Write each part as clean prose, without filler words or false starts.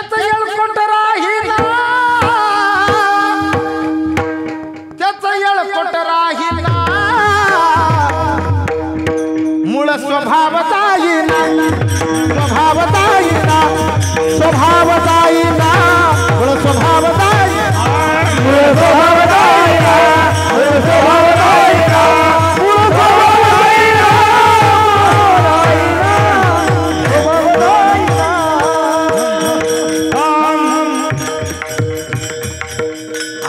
त्याचं येळकोट राहीना, त्याचं येळकोट राहीना, मूळ स्वभाव जाईना, स्वभाव जाईना, स्वभाव जाईना, मूळ स्वभाव जाईना, मूळ स्वभाव जाईना, मूळ स्वभाव जाईना, मूळ स्वभाव जाईना,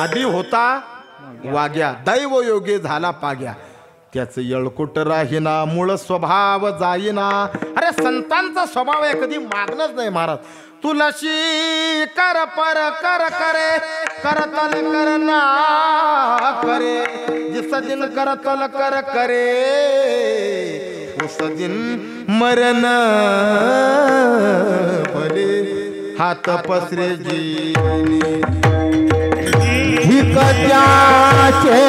आधी होता वाग्या, दैव योगे झाला पाग्या, त्याचं येळकोट राहीना, मूळ स्वभाव जाईना. अरे संतांचा स्वभाव आहे कधी मागणंच नाही महाराज. तुलसी कर पर कर करे, करतल करना करे, जिस दिन करतल कर करे, उस दिन मरण भले. हात पसरे जी त्याचे,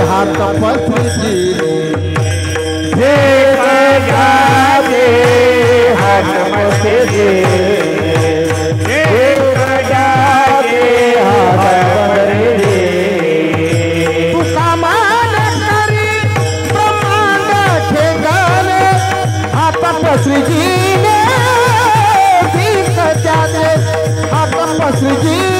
हात पसरे हे जागे, हात पसरे हे जागे, हात पसरे. तू सामान करी ब्रह्मांड ठेगाले, हात पसरे जीने ठीक जागे, हात पसरे जीने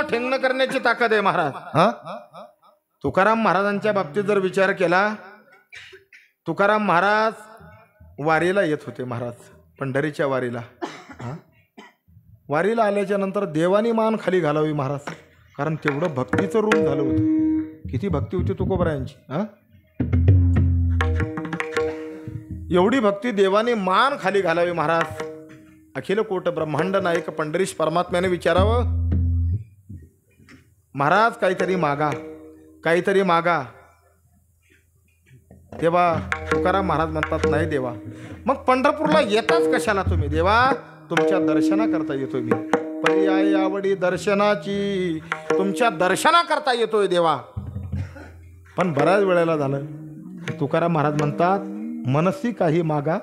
ठेंगण करण्याची ताकद आहे महाराज. तुकाराम महाराजांच्या बाबतीत जर विचार केला, तुकाराम महाराज वारीला येत होते महाराज, पंढरीच्या वारीला. वारीला आल्याच्या नंतर देवानी मान खाली घालावी महाराज, कारण तेवढं भक्तीचं ऋण झालं होतं. किती भक्ती होती तुकोबरायांची. एवढी भक्ती, देवानी मान खाली घालावी महाराज. अखिल कोट ब्रह्मांड नायक पंढरीश परमात्म्याने विचारावं, महाराज काहीतरी मागा, काहीतरी मागा. तेव्हा तुकाराम महाराज म्हणतात, नाही देवा. मग पंढरपूरला येताच कशाला तुम्ही? देवा तुमच्या दर्शना करता येतोय मी, पर्याय आवडी दर्शनाची, तुमच्या दर्शना करता येतोय देवा. पण बऱ्याच वेळेला झालं, तुकाराम महाराज म्हणतात, मनसी काही मागा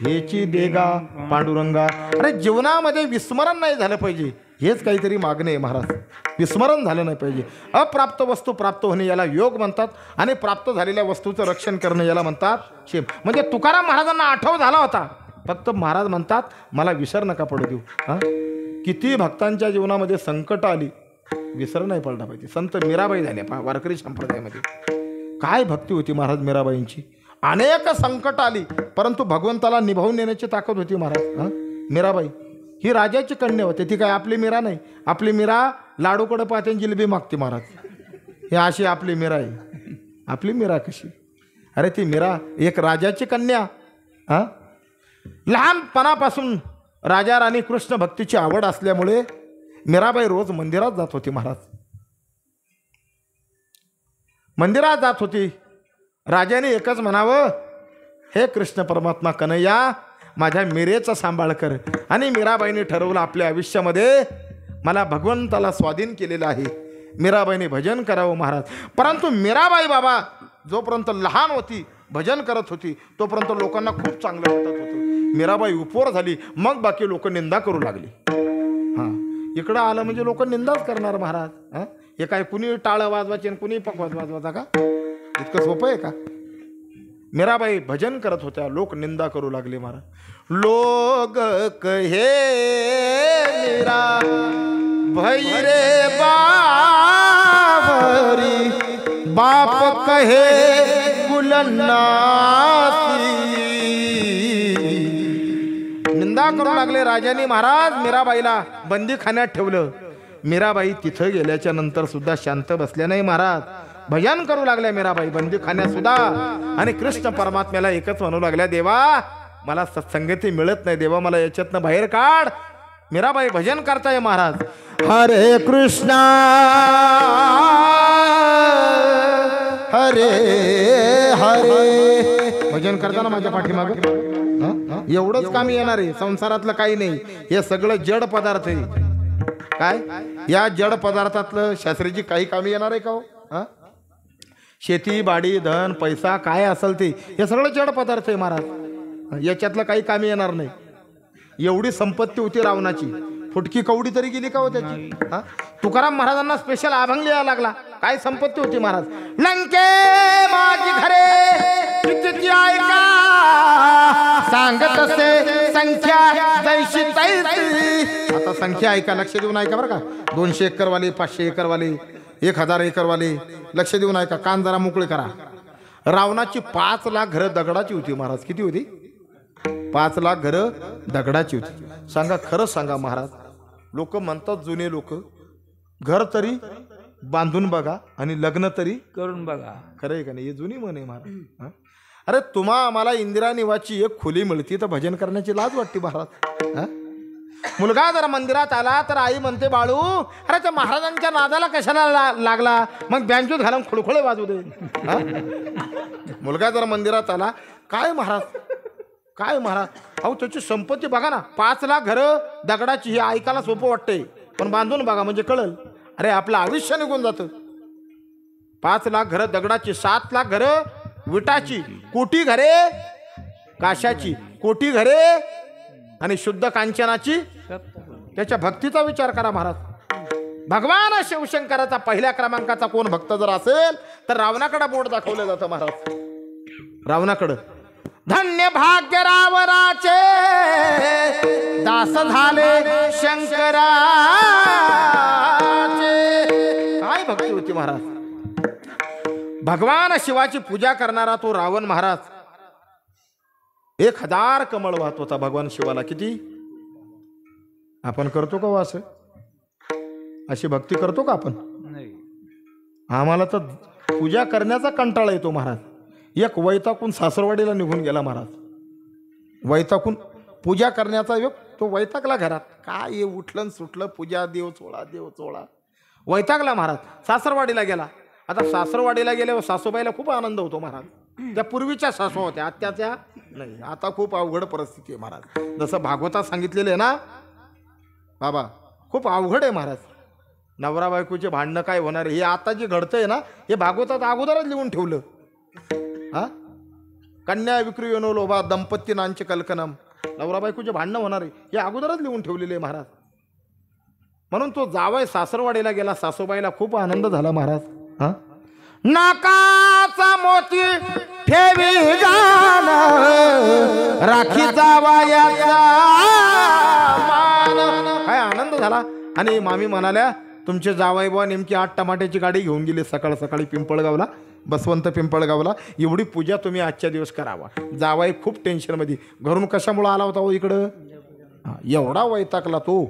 हेची देगा पांडुरंगा. अरे जीवनामध्ये विस्मरण नाही झालं पाहिजे, हेच काहीतरी मागणे आहे महाराज. विस्मरण झालं नाही पाहिजे. अप्राप्त वस्तू प्राप्त होणे याला योग म्हणतात, आणि प्राप्त झालेल्या वस्तूचं रक्षण करणं याला म्हणतात क्षेम. म्हणजे तुकाराम महाराजांना आठव झाला होता, फक्त महाराज म्हणतात मला विसर नका पडू देऊ. किती भक्तांच्या जीवनामध्ये संकट आली, विसर नाही पडला पाहिजे. संत मीराबाई झाल्या पहा वारकरी संप्रदायामध्ये. काय भक्ती होती महाराज मीराबाईंची. अनेक संकट आली, परंतु भगवंताला निभावून नेण्याची ताकद होती महाराज. मीराबाई ही राजाची कन्या होती, ती काय आपली मीरा नाही. आपली मीरा लाडूकडे पाहते जिलेबी मागते महाराज. हे अशी आपली मीरा आहे. आपली मीरा कशी? अरे ती मीरा एक राजाची कन्या. लहानपणापासून राजा राणी कृष्ण भक्तीची आवड असल्यामुळे मीराबाई रोज मंदिरात जात होती महाराज. मंदिरात जात होती. राजाने एकच म्हणावं, हे कृष्ण परमात्मा कन्हैया माझ्या मीरेचा सांभाळ कर. आणि मीराबाईने ठरवलं आपल्या आयुष्यामध्ये मला भगवंताला स्वाधीन केलेलं आहे, मीराबाईने भजन करावं महाराज. परंतु मीराबाई बाबा जोपर्यंत लहान होती भजन करत होती तोपर्यंत लोकांना खूप चांगलं वाटत होतं. मीराबाई उपवर झाली मग बाकी लोक निंदा करू लागली. इकडं आलं म्हणजे लोक निंदाच करणार महाराज. हे काय कुणी टाळं वाजवायचे आणि कुणी पकवाज वाजवायचा का? इतकं सोपं आहे का? मीराबाई भजन करत होत्या, लोक निंदा करू लागले महाराज. लोग कहे मीरा भैरे बावरी, बाप कहे गुलनासी. निंदा करू लागले राजानी महाराज. मीराबाईला बंदी खाण्यात ठेवलं. मीराबाई तिथं गेल्याच्या नंतर सुद्धा शांत बसल्या नाही महाराज. भजन करू लागल्या मीराबाई बंदी खाण्यात सुद्धा. आणि कृष्ण परमात्म्याला एकच म्हणू लागल्या, देवा मला सत्संगती मिळत नाही, देवा मला याच्यातनं बाहेर काढ. मीराबाई भजन करताय महाराज. हरे कृष्णा हरे हरे. भजन करताना माझ्या पाठीमागं एवढंच काम येणार आहे, संसारातलं काही नाही. हे सगळं जड पदार्थ आहे. काय या जड पदार्थातलं शास्त्रीची काही कामी येणार आहे का हो? शेती बाडी धन पैसा काय असेल ते हे सगळं जड पदार्थ आहे महाराज. याच्यातलं काही कामी येणार नाही. एवढी संपत्ती होती रावणाची, फुटकी कवडी तरी गेली का हो त्याची? तुकाराम महाराजांना स्पेशल अभंग लिहायला लागला. काय संपत्ती होती महाराज. लंके माझी घरे किती ऐका, सांगत असे संख्या जैशी तैसी. आता संख्या ऐका, लक्ष देऊन ऐका बरं का. 200 एकरवाले 500 एकरवाले 1000 एकरवाले लक्ष देऊन ऐका, कान जरा मोकळे करा. रावणाची 5 लाख घरं दगडाची होती महाराज. किती होती? 5 लाख घरं दगडाची होती. सांगा, खरं सांगा महाराज. लोक म्हणतात, जुने लोक, घर तरी बांधून बघा आणि लग्न तरी करून बघा. खरं आहे का नाही? हे जुनी म्हण आहे महाराज. अरे तुम्हा आम्हाला इंदिरा निवासची एक खोली मिळती तर भजन करण्याची लाज वाटते महाराज. मुलगा जर मंदिरात आला तर आई म्हणते, बाळू अरे त्या महाराजांच्या नादाला कशाला लागला, मग बँजूत घालून खुळखुळे वाजू दे. मुलगा जर मंदिरात आला, काय महाराज काय महाराज, अहो त्याची संपत्ती बघा ना, 5 लाख घरं दगडाची. हे ऐकायला सोपं वाटतंय, पण बांधून बघा म्हणजे कळल. अरे आपलं आयुष्य निघून जातं. 5 लाख घरं दगडाची, 7 लाख घरं विटाची, कोटी घरे काशाची, कोटी घरे आणि शुद्ध कांचनाची. त्याच्या भक्तीचा विचार करा महाराज. भगवान शिवशंकराचा पहिल्या क्रमांकाचा कोण भक्त जर असेल तर रावणाकडे बोट दाखवलं जातं महाराज. रावणाकडं. धन्य भाग्य रावणाचे दास झाले शंकराचे. काय भक्ती होती महाराज. भगवान शिवाची पूजा करणारा तो रावण महाराज 1000 कमळ वाहत होता भगवान शिवाला. किती आपण करतो का असं? अशी भक्ती करतो का आपण? आम्हाला तर पूजा करण्याचा कंटाळा येतो महाराज. एक वैतागून सासरवाडीला निघून गेला महाराज. वैतागून पूजा करण्याचा योग तो वैतागला घरात. काय हे उठलं सुटलं, पूजा देव चोळा देव चोळा. वैतागला महाराज, सासरवाडीला गेला. आता सासरवाडीला गेल्यावर सासूबाईला खूप आनंद होतो महाराज. त्या पूर्वीच्या सासू होत्या, आत्याच्या नाही. आता खूप अवघड परिस्थिती आहे महाराज. जसं भागवतात सांगितलेलं आहे ना बाबा, खूप अवघड आहे महाराज. नवरा बायकोचे भांडणं काय होणार हे आता जे घडतंय ना, हे भागवतात अगोदरच लिहून ठेवलं. कन्या विक्रियनो लोभा दंपत्ती नांचे कल्कनम. नवरा बायकोचे भांडणं होणार आहे हे अगोदरच लिहून ठेवलेले आहे महाराज. म्हणून तो जावई सासरवाडीला गेला. सासूबाईला खूप आनंद झाला महाराज. नाकाचा मोती ठेवी गान, राखी जावयाचा मान. काय आनंद झाला. आणि मामी म्हणाल्या, तुमचे जावई बुवा नेमकी 8 टमाट्याची गाडी घेऊन गेली सकाळ सकाळी पिंपळगावला, बसवंत पिंपळगावला. एवढी पूजा तुम्ही आजच्या दिवस करावा. जावाई खूप टेन्शनमध्ये. घरून कशामुळे आला होता हो इकडं? एवढा वैतागला तो.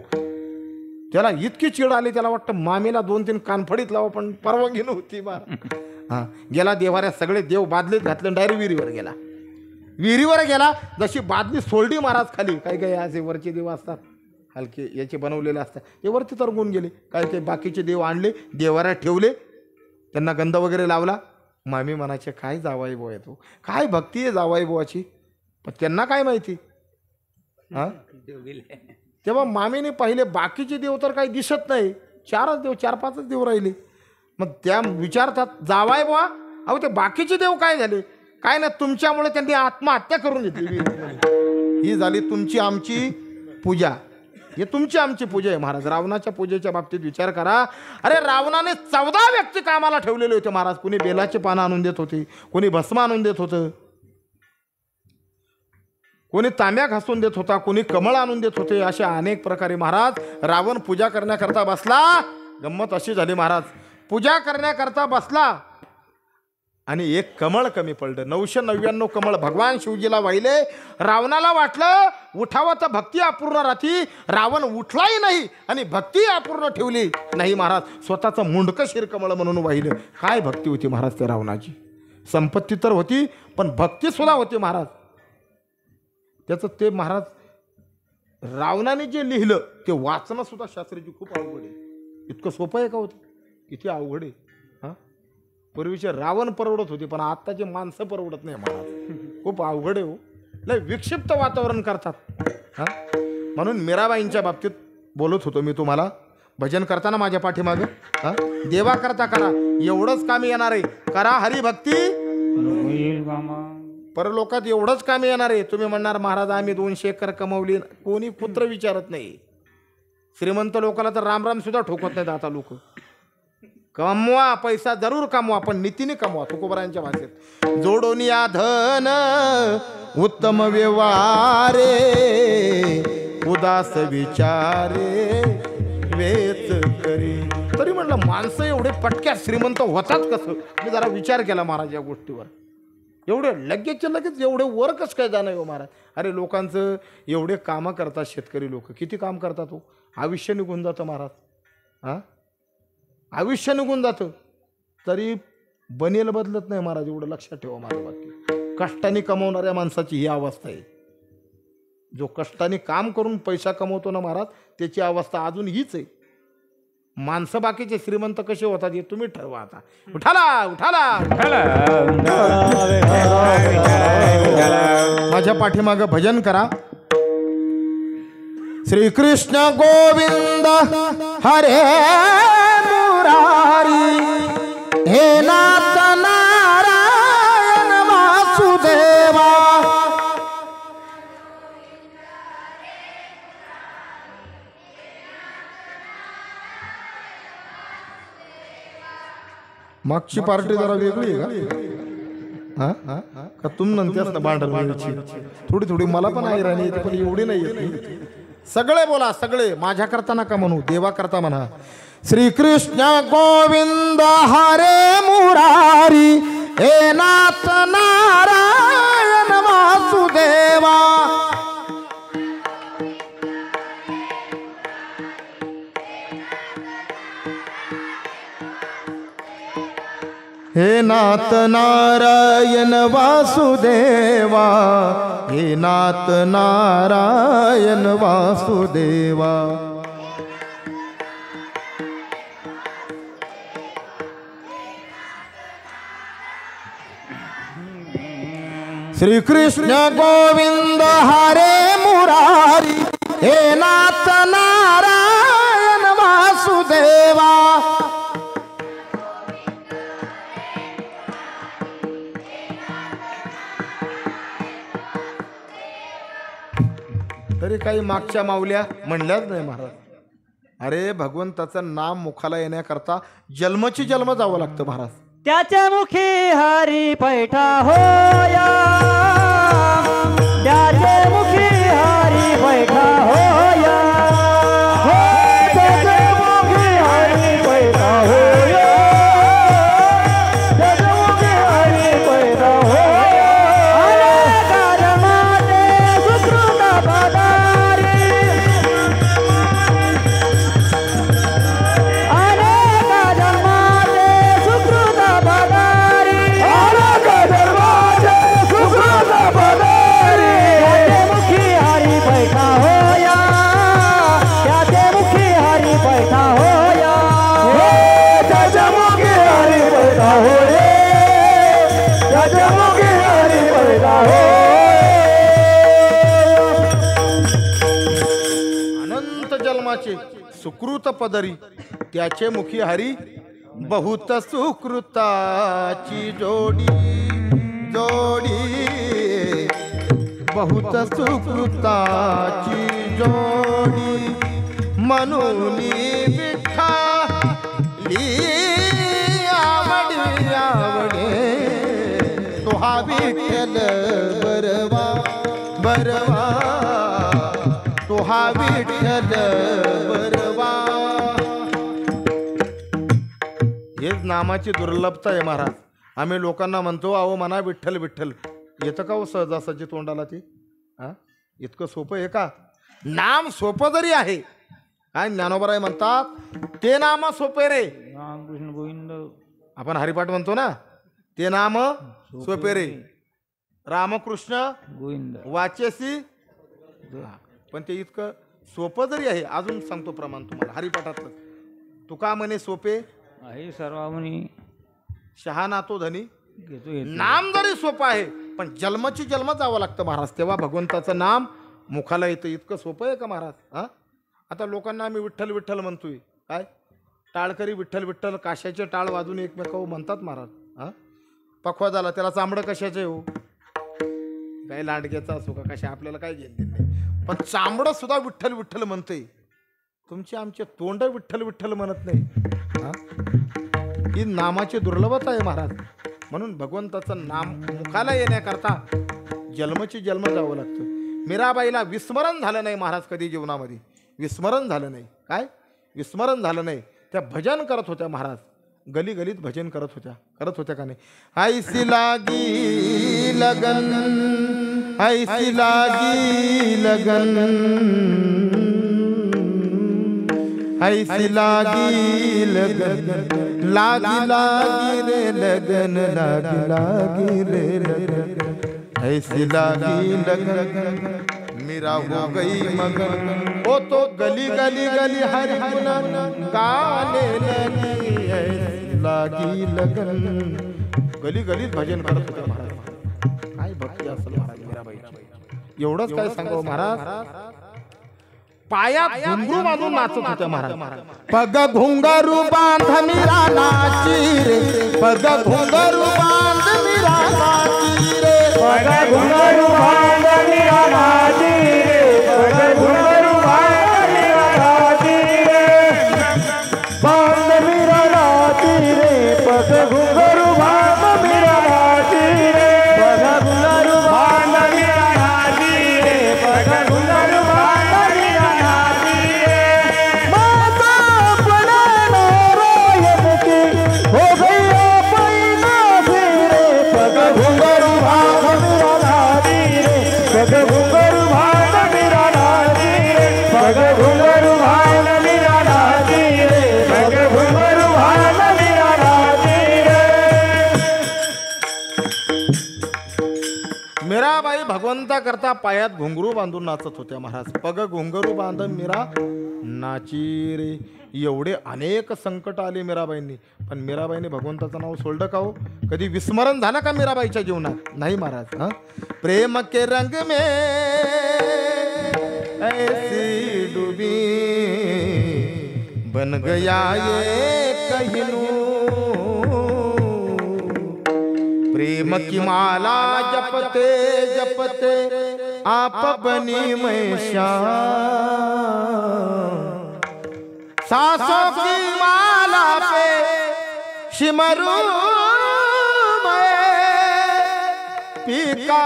त्याला इतकी चिड आली, त्याला वाटतं मामीला 2-3 कानफडीत लावा, पण परवानगी नव्हती बार. गेला देवाऱ्यात, सगळे देव बादलीत घातले, डायरेक्ट विहिरीवर गेला. विहिरीवर गेला, जशी बादली सोडली महाराज खाली. काय काय असे वरचे देव असतात हलके याचे बनवलेले असतात, हे वरती तरंगून गेले. काय काय बाकीचे देव आणले, देवाऱ्यात ठेवले, त्यांना गंध वगैरे लावला. मामी म्हणायचे, काय जावाई बुवा येतो, काय भक्ती आहे जावाई बुवाची. पण त्यांना काय माहिती. तेव्हा मामीने पाहिले बाकीचे देव तर काही दिसत नाही, 4च देव 4-5च देव राहिले. मग त्या विचारतात, जावाई बुवा अहो ते बाकीचे देव काय झाले? काय ना, तुमच्यामुळे त्यांनी आत्महत्या करून घेतली. ही झाली तुमची आमची पूजा. हे तुमची आमची पूजा आहे महाराज. रावणाच्या पूजेच्या बाबतीत विचार करा. अरे रावणाने 14 व्यक्ती कामाला ठेवलेले होते महाराज. कोणी बेलाचे पानं आणून देत होते, कोणी भस्म आणून देत होतं, कोणी तांब्या घासून देत होता, कोणी कमळ आणून देत होते. अशा अनेक प्रकारे महाराज रावण पूजा करण्याकरता बसला. गंमत अशी झाली महाराज, पूजा करण्याकरता बसला आणि एक कमळ कमी पडलं. 999 कमळ भगवान शिवजीला वाहिले. रावणाला वाटलं उठावं तर भक्ती अपूर्ण राहती. रावण उठलाही नाही आणि भक्ती अपूर्ण ठेवली नाही महाराज. स्वतःचं मुंडकं शिरकमळ म्हणून वाहिलं. काय भक्ती होती महाराज त्या रावणाची. संपत्ती तर होती, पण भक्ती सुद्धा होती महाराज. त्याचं ते महाराज रावणाने जे लिहिलं ते वाचणं सुद्धा शास्त्रीची खूप अवघड आहे. इतकं सोपं आहे का होतं? किती अवघड आहे. पूर्वीचे रावण परवडत होते, पण आत्ताची माणसं परवडत नाही महाराज. खूप अवघड आहे हो, लय विक्षिप्त वातावरण करतात. हा, म्हणून मीराबाईंच्या बाबतीत बोलत होतो मी तुम्हाला. भजन करताना माझ्या पाठीमागं हा, देवा करता करा, एवढंच कामी येणार आहे. करा हरिभक्ती परलोकात एवढंच कामी येणार आहे. तुम्ही म्हणणार महाराज आम्ही 200 एकर कमवली, कोणी पुत्र विचारत नाही. श्रीमंत लोकांना तर रामराम सुद्धा ठोकत नाहीत आता लोक. कमवा पैसा जरूर कमवा, पण नीतीने कमवा. तुकोबरायांच्या भाषेत जोडोनिया धन उत्तम व्यवहारे उदास विचारे वेच करी. तरी म्हणलं माणसं एवढे पटक्यात श्रीमंत होतात कसं. मी जरा विचार केला महाराज या गोष्टीवर. एवढे लगेचच्या लगेच एवढे वर कसं काय जाणं हो महाराज. अरे लोकांचं एवढे कामं करतात शेतकरी लोक, किती काम करतात हो. आयुष्य निघून जातं महाराज. हां, आयुष्य निघून जातं तरी बनेल बदलत नाही महाराज. एवढं लक्षात ठेवा माझ्या बाबतीत. कष्टाने कमवणाऱ्या माणसाची ही अवस्था आहे. जो कष्टाने काम करून पैसा कमवतो ना महाराज, त्याची अवस्था अजून हीच आहे. माणसं बाकीचे श्रीमंत कसे होतात हे तुम्ही ठरवा. आता उठाला उठाला माझ्या पाठीमागं भजन करा. श्रीकृष्ण गोविंद हरे मुरारी हे नाथ नारायण वासुदेवा. मागची पार्टी जरा वेगळी आहे का तुम नंतर ना भांडण थोडी थोडी मला पण आहे राणी, पण एवढी नाही येत. सगळे बोला, सगळे. माझ्या करता नका म्हणू, देवा करता म्हणा. श्रीकृष्ण गोविंद हरे मुरारी हे नाथ नारायण वासुदेवा. हे नाथ नारायण वासुदेवा, हे नाथ नारायण वासुदेवा. श्रीकृष्ण गोविंद हरे मुरारी हे नाथ नारायण वासुदेवा. तरी काही मागच्या माऊल्या म्हणल्याच नाही महाराज. अरे भगवंताचं नाम मुखाला येण्याकरता जन्मची जन्म जावं लागतं महाराज. त्याच्या मुखी हरी पैठा होया, त्याच्या मुखी हरी पैठा होया, हो त्याच्या मुखी हरी पैठा होया, त्याच्या मुखी हरी पैठा होया. अनेका जन्माचे सुकृत पदारी, अनेका जन्माचे सुकृत पदारी, अनेका जन्माचे सुकृत पदारी. त्याचे मुखी हरी पैठा होया, त्याचे मुखी हरी पैठा होया, हो त्याच्या मुखी हरी पैठा होया, त्याच्या मुखी हरी पैठा होया. अनंत जन्माचे सुकृत पदरी त्याचे मुखी हरी. बहुत सुकृताची जोडी जोडी, बहुत सुकृताची जोडी. म्हणून विठ्ठली आवडी आवडे तो हा विठ्ठल बरवा बरवा, तो हा विठ्ठल बरवा. हेच नामाची दुर्लभता आहे महाराज. आम्ही लोकांना म्हणतो अहो म्हणा विठ्ठल विठ्ठल, येतं का हो सहजासहजी तोंडाला ते. हा, इतकं सोपं आहे का. नाम सोपं जरी आहे, काय ज्ञानोबराय म्हणतात ते नाम सोपे रे. रामकृष्ण गोविंद आपण हरिपाठ म्हणतो ना, ते नाम सोपे रे. रामकृष्ण गोविंद वाचेसी. पण ते इतकं सोपं जरी आहे, अजून सांगतो प्रमाण तुम्हाला हरिपाठातलं. तुका म्हणे सोपे आहे सर्वांनी शहाणा तो धनी घेतो नाम जरी सोपं आहे पण जन्मची जन्म जावं लागतं महाराज, तेव्हा भगवंताचं नाम मुखाला येतं. इतकं सोपं आहे का महाराज? हा, आता लोकांना आम्ही विठ्ठल विठ्ठल म्हणतोय, काय टाळकरी विठ्ठल विठ्ठल काशाचे टाळ वाजून एकमेकावर म्हणतात महाराज. हा, पखवा झाला त्याला चांबडं कशाचे हो, काही लांडग्याचा असो का कशा, आपल्याला काय घेणं नाही, पण चांबडं सुद्धा विठ्ठल विठ्ठल म्हणते. तुमचे आमचे तोंड विठ्ठल विठ्ठल म्हणत नाही. हा, ही नामाची दुर्लभता आहे महाराज. म्हणून भगवंताचं नाम मुखाला येण्याकरता जन्मची जन्म जावं लागतं. मीराबाईला विस्मरण झालं नाही महाराज कधी जीवनामध्ये, विस्मरण झालं नाही. काय विस्मरण झालं नाही? त्या भजन करत होत्या महाराज, गली गलीत भजन करत होत्या का नाही? ऐसी लागी लगन, ऐसी लागी लगन, ऐसी लागी लगन, लागी लागी रे लगन, लागी लागी रे लगन, ऐसी लागी लगन, मीरा हो गई मगन, ओ तो गली गली गली हरि गुण गाने लगी, ऐसी लागी लगन. गली गलीत भजन करत होते महाराज. काय भक्ती असेल महाराज मीराबाईची, एवढंच काय सांगावं महाराज. पायात घुंगरू बांधून नाचत होत्या महाराज. पग घुंगरू बांध मीरा नाची रे, पग घुंगरू बांध मीरा नाची रे, पग घुंगरू बांध मीरा नाची रे, पग घुंगरू बांध मीरा नाची रे, बांध मीरा नाची रे, पग घुंगरू बांध मीरा नाची रे, पग घुंगरू बांध मीरा नाची रे, पग घुंगरू बांध मीरा नाची रे. माता अपना नारायण की हो गई पैना से रे, पग घुंगरू बांध मीरा नाची रे, पग घुंगरू बांध मीरा नाची रे, पग घुंगरू बांध मीरा नाची रे, पग घुंगरू बांध मीरा नाची रे. मीराबाई भगवंता करता पायात घुंगरू बांधून नाचत होत्या महाराज. पग घुंगरू बांध मीरा नाची रे. एवढे अनेक संकट आले मीराबाईंनी, पण मीराबाईंनी भगवंताचं नाव सोडलं का हो? कधी विस्मरण झालं का मीराबाईच्या जीवनात? नाही महाराज. हा, प्रेम के रंग में ऐसी डूबी बन गया ये कहिनू, प्रेम की माला जपते जपते आप बनी मैं श्याम, सांसों की माला पे सिमरू मैं पीका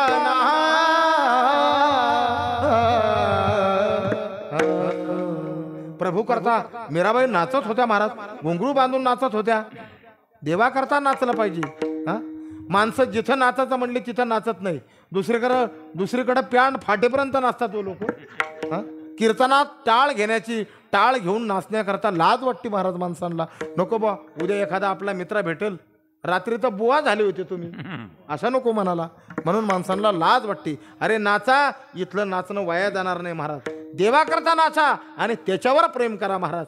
प्रभू करता मीराबाई नाचत होत्या महाराज, घुंगरू बांधून नाचत होत्या. देवा करता नाचलं पाहिजे. हा, माणसं जिथं नाचायचं म्हणले तिथं नाचत नाही, दुसरीकडे प्यान फाटेपर्यंत नाचतात तो लोक. हा, कीर्तनात टाळ घेण्याची, टाळ घेऊन नाचण्याकरता लाज वाटते महाराज माणसांना. नको बा, उद्या एखादा आपला मित्र भेटेल, रात्री तर बुवा झाले होते तुम्ही, असं नको म्हणाला. म्हणून माणसांना लाज वाटते. अरे नाचा, इथलं नाचणं वाया जाणार नाही महाराज. देवा करता नाचा आणि त्याच्यावर प्रेम करा महाराज.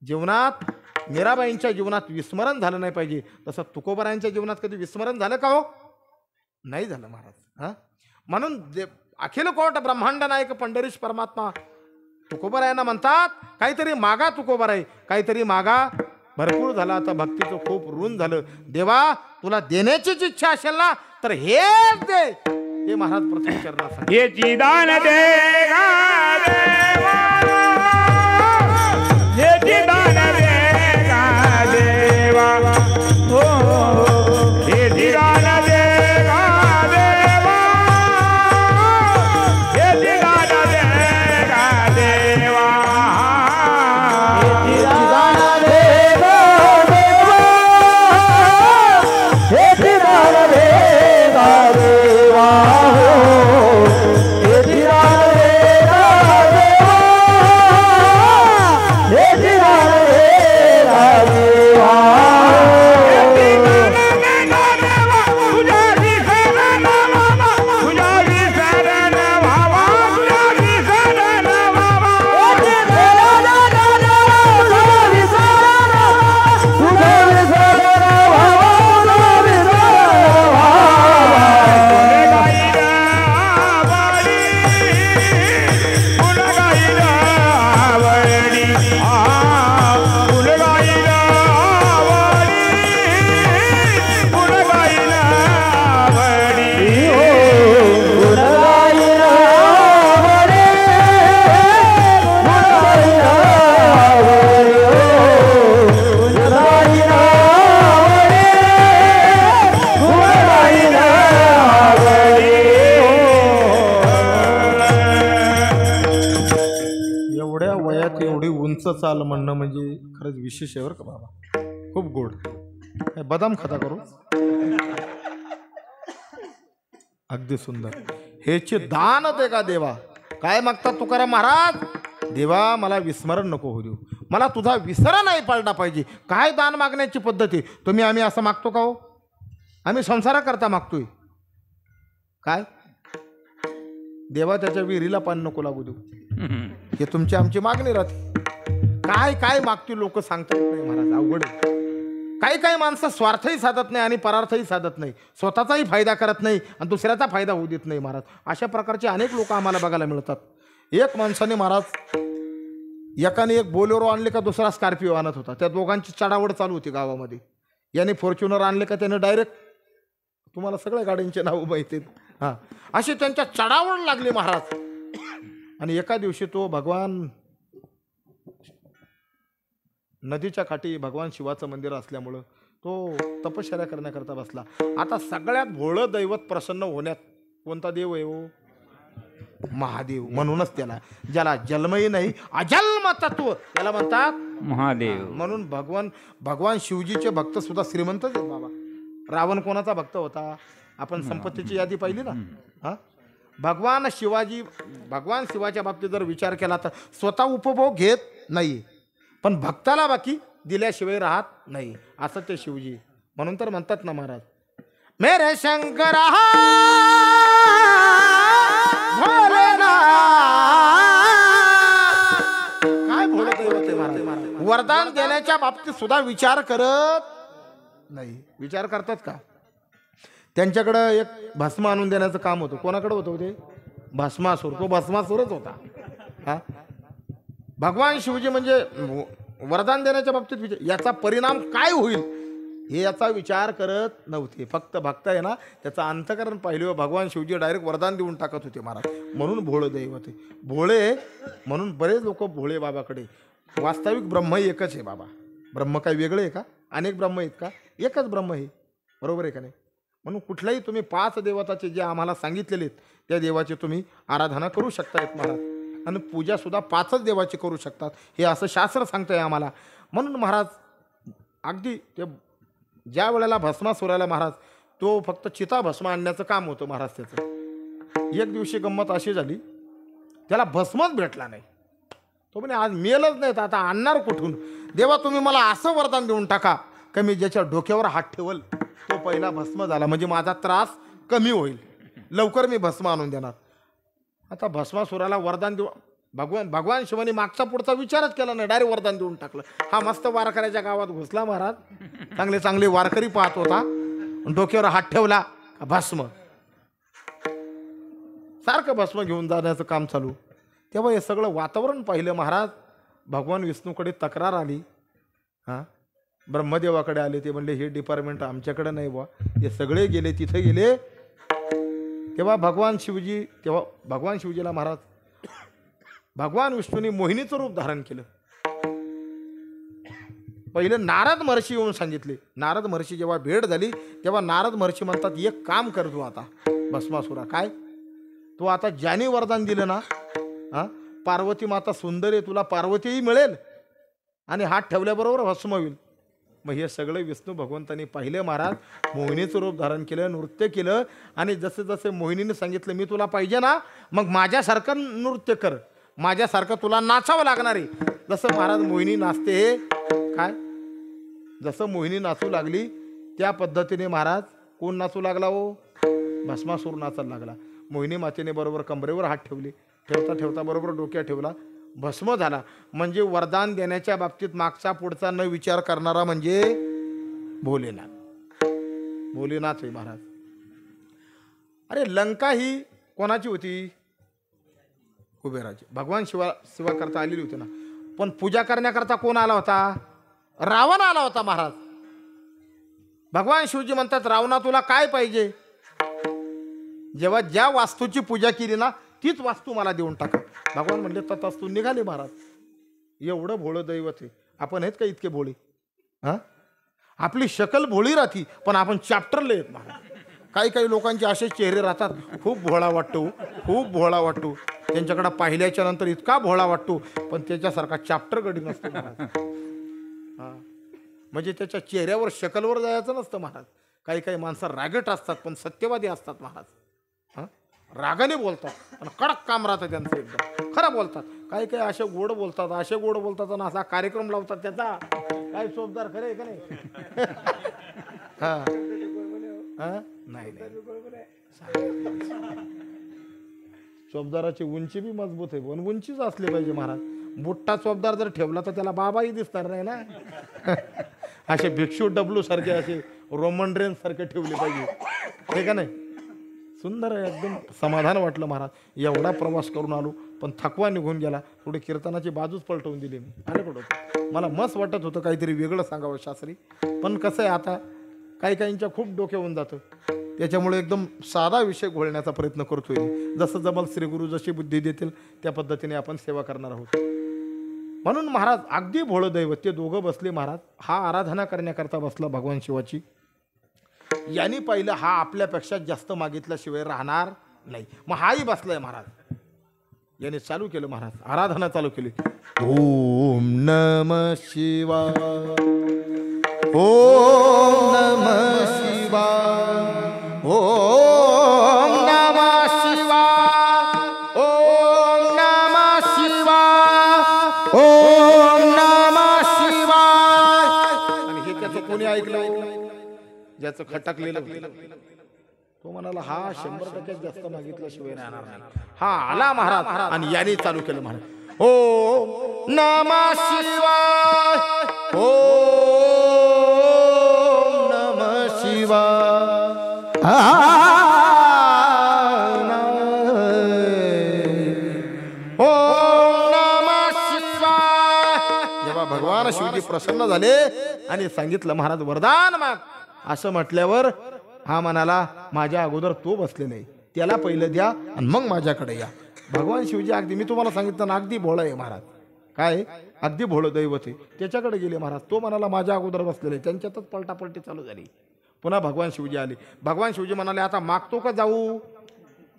जीवनात मीराबाईंच्या जीवनात विस्मरण झालं नाही पाहिजे. तसं तुकोबारायांच्या जीवनात कधी विस्मरण झालं का हो? नाही झालं महाराज. हा, म्हणून अखिल कोट ब्रह्मांड नायक पंढरीश परमात्मा तुकोबारायांना म्हणतात, काहीतरी मागा तुकोबाराय, काहीतरी मागा. भरपूर झाला आता, भक्तीचं खूप ऋण झालं. देवा तुला देण्याचीच इच्छा असेल ना तर हेच दे. हे महाराज प्रथम चरणात सांगतात. ये दान देगा देवा, ये दान देगा देवा, हो ये दान देगा देवा, ये दान देगा देवा, ये दान देगा देवा, ये दान देगा देवा, ये दान देगा देवा. चाल म्हणणं म्हणजे खरंच विशेष आहे बरं का बाबा, खूप गोड. काय बदाम खाता करू, अगदी सुंदर. हेचे दान दे का देवा. काय मागतात तुकाराम महाराज? देवा मला विस्मरण नको होऊ देऊ, मला तुझा विसरा नाही पाळला पाहिजे. काय दान मागण्याची पद्धती तुम्ही आम्ही असं मागतो का हो? आम्ही संसाराकरता मागतोय काय? देवा त्याच्या विहिरीला पाणी नको लागू देऊ, हे तुमची आमची मागणी राहते. काय काय मागतील लोक सांगतात नाही महाराज, अवघड आहे. काही काही माणसं स्वार्थही साधत नाही आणि परार्थही साधत नाही, स्वतःचाही फायदा करत नाही आणि दुसऱ्याचा फायदा होऊ देत नाही महाराज. अशा प्रकारचे अनेक लोक आम्हाला बघायला मिळतात. एक माणसाने महाराज एकाने एक बोलेरो आणले का दुसरा स्कॉर्पिओ आणत होता, त्या दोघांची चढावड चालू होती गावामध्ये. याने फॉर्च्युनर आणले का त्याने डायरेक्ट, तुम्हाला सगळ्या गाड्यांचे नाव माहिती आहेत, हां, अशी त्यांच्या चढावड लागली महाराज. आणि एका दिवशी तो भगवान नदीच्या काठी भगवान शिवाचं मंदिर असल्यामुळं तो तपश्चर्या करण्याकरता बसला. आता सगळ्यात भोळं दैवत प्रसन्न होण्यात कोणता देव आहे हो? महादेव. म्हणूनच त्याला, ज्याला जन्मही नाही अजन्म तत्व त्याला म्हणतात महादेव. म्हणून भगवान शिवजीचे भक्त सुद्धा श्रीमंतच आहेत बाबा. रावण कोणाचा भक्त होता? आपण संपत्तीची यादी पाहिली ना. हा, भगवान शिवाच्या बाबतीत जर विचार केला तर स्वतः उपभोग घेत नाही, पण भक्ताला बाकी दिल्याशिवाय राहत नाही, असं ते शिवजी. म्हणून तर म्हणतात ना महाराज, मेरे शंकर काय भोले दैवत आहे महाराज. वरदान देण्याच्या बाबतीत सुद्धा विचार करत नाही. विचार करतात का? त्यांच्याकडं एक भस्म आणून देण्याचं काम होतं. कोणाकडे होतं ते? भस्मासूर. तो भस्मासूरच होता. हा, भगवान शिवजी म्हणजे वरदान देण्याच्या बाबतीत विचार, याचा परिणाम काय होईल हे याचा विचार करत नव्हते. फक्त भक्त आहे ना, त्याचं अंतकरण पाहिलं, भगवान शिवजी डायरेक्ट वरदान देऊन टाकत होते महाराज. म्हणून भोळं दैवत आहे. भोळे म्हणून बरेच लोक भोळे बाबाकडे. वास्तविक ब्रह्म एकच आहे बाबा. ब्रह्म काय वेगळे आहे का? अनेक ब्रह्म आहेत का? एकच ब्रह्म आहे. बरोबर आहे का नाही? म्हणून कुठल्याही तुम्ही 5 देवताचे जे आम्हाला सांगितलेले आहेत त्या देवाची तुम्ही आराधना करू शकतायत महाराज. आणि पूजा सुद्धा 5च देवाची करू शकतात, हे असं शास्त्र सांगतंय आम्हाला. म्हणून महाराज अगदी ते ज्या वेळेला भस्मासुराला महाराज तो फक्त चिता भस्म आणण्याचं काम होतं महाराज त्याचं. एक दिवशी गंमत अशी झाली, त्याला भस्मच भेटला नाही. तो म्हणे आज मेलच नाही तर आता आणणार कुठून? देवा तुम्ही मला असं वरदान देऊन टाका का मी ज्याच्या डोक्यावर हात ठेवल तो पहिला भस्म झाला, म्हणजे माझा त्रास कमी होईल, लवकर मी भस्म आणून देणार. आता भस्मासुराला वरदान देऊ भगवान शिवानी मागचा पुढचा विचारच केला नाही, डायरेक्ट वरदान देऊन टाकलं. हा मस्त वारकऱ्याच्या गावात घुसला महाराज, चांगले चांगले वारकरी पाहत होता, डोक्यावर हात ठेवला भस्म, सारखं भस्म घेऊन जाण्याचं काम चालू. तेव्हा हे सगळं वातावरण पाहिलं महाराज. भगवान विष्णूकडे तक्रार आली. हां, ब्रह्मदेवाकडे आले. ते म्हणले हे डिपार्टमेंट आमच्याकडे नाही बुवा, हे सगळे गेले तिथे गेले. तेव्हा भगवान शिवजीला महाराज भगवान विष्णूंनी मोहिनीचं रूप धारण केलं. पहिले नारद महर्षी येऊन सांगितले. नारद महर्षी जेव्हा भेट झाली तेव्हा नारद महर्षी म्हणतात, एक काम कर तू आता भस्मासुरा. काय? तू आता ज्याने वरदान दिलं ना, हां, पार्वती माता सुंदर आहे, तुला पार्वतीही मिळेल आणि हात ठेवल्याबरोबर भस्म होईल. मग हे सगळं विष्णू भगवंतांनी पाहिलं महाराज. मोहिनीचं रूप धारण केलं, नृत्य केलं, आणि जसे जसे मोहिनीने सांगितलं मी तुला पाहिजे ना, मग माझ्यासारखं नृत्य कर, माझ्यासारखं तुला नाचावं लागणार आहे. जसं महाराज मोहिनी नाचते, काय जसं मोहिनी नाचू लागली त्या पद्धतीने महाराज कोण नाचू लागला हो? भस्मासूर नाचायला लागला. मोहिनी मातेने बरोबर कंबरेवर हात ठेवले, ठेवता ठेवता बरोबर डोक्यात ठेवला, भस्म झाला. म्हणजे वरदान देण्याच्या बाबतीत मागचा पुढचा न विचार करणारा म्हणजे भोलेनाथ. भोलेनाथ आहे महाराज. अरे लंका ही कोणाची होती? कुबेराची. भगवान शिवा करता आलेली होती ना, पण पूजा करण्याकरता कोण आला होता? रावण आला होता महाराज. भगवान शिवजी म्हणतात, रावणा तुला काय पाहिजे? जेव्हा ज्या वास्तूची पूजा केली ना तीच वास्तू मला देऊन टाका. भगवान म्हणले तथास्तु, निघाले महाराज. एवढं भोळं दैवत आहे. आपण आहेत का इतके भोळे? हां, आपली शकल भोळी राहती पण आपण चॅप्टरले आहेत महाराज. काही काही लोकांचे असे चेहरे राहतात, खूप भोळा वाटतो, खूप भोळा वाटतो. त्यांच्याकडे पाहिल्याच्या नंतर इतका भोळा वाटतो, पण त्याच्यासारखा चाप्टर गडी नसतो महाराज. हा, म्हणजे त्याच्या चेहऱ्यावर शकलवर जायचं नसतं महाराज. काही काही माणसं रागट असतात पण सत्यवादी असतात महाराज. हा, रागाने बोलतात पण कडक काम राहतं त्यांचं, एकदम खरं बोलतात. काही काही असे गोड बोलतात, असे गोड बोलतात आणि असा कार्यक्रम लावतात त्याचा. काय चोपदार खरे का नाही? हा हा, नाही चोपदाराची उंची बी मजबूत आहे, पण उंचीच असली पाहिजे महाराज. बुट्टा चोपदार जर ठेवला तर त्याला बाबाही दिसणार नाही ना. असे भिक्षू डब्लू सारखे, असे रोमन रेन सारखे ठेवले पाहिजे, हे का नाही? सुंदर आहे, एकदम समाधान वाटलं महाराज. एवढा प्रवास करून आलो पण थकवा निघून गेला. थोडी कीर्तनाची बाजूच पलटवून दिली मी. अरे कुठं मला मस्त वाटत होतं काहीतरी वेगळं सांगावं शास्त्री, पण कसं आहे आता काही काहींच्या खूप डोक्यावून जातं, त्याच्यामुळे एकदम साधा विषय घोळण्याचा प्रयत्न करतोय. जसं जमल श्री गुरु जशी बुद्धी देतील त्या पद्धतीने आपण सेवा करणार आहोत. म्हणून महाराज अगदी भोळं दैवत ते दोघं बसले महाराज. हा आराधना करण्याकरता बसला भगवान शिवाची. यांनी पाहिलं हा आपल्यापेक्षा जास्त मागितल्याशिवाय राहणार नाही. मग हाही बसलाय महाराज. याने चालू केलं महाराज, आराधना चालू केली. ओम नम शिवाय, ओम नम शिवाय, ओम नम शिवाय, ओम नम शिवाय, ओम नम शिवाय. आणि हे त्याचं कोणी ऐकलं? ज्याचं खटकलेलं तो म्हणाला हा 100% जास्त मागितल्याशिवाय राहणार नाही. हा आला महाराज आणि याने चालू केलं महाराज. ओम नमः शिवाय, ओम नमः शिवाय, ओम नमः शिवाय. जेव्हा भगवान शिवजी प्रसन्न झाले आणि सांगितलं महाराज वरदान माग, असं म्हटल्यावर हा म्हणाला माझ्या अगोदर तो बसलेला आहे, त्याला पहिलं द्या आणि मग माझ्याकडे या. भगवान शिवजी अगदी मी तुम्हाला सांगितलं ना, अगदी भोळा आहे महाराज. काय अगदी भोळं दैवत आहे. त्याच्याकडे गेले महाराज. तो म्हणाला माझ्या अगोदर बसलेले आहे. त्यांच्यातच पलटापलटी चालू झाली. पुन्हा भगवान शिवजी आले. भगवान शिवजी म्हणाले आता मागतो का जाऊ?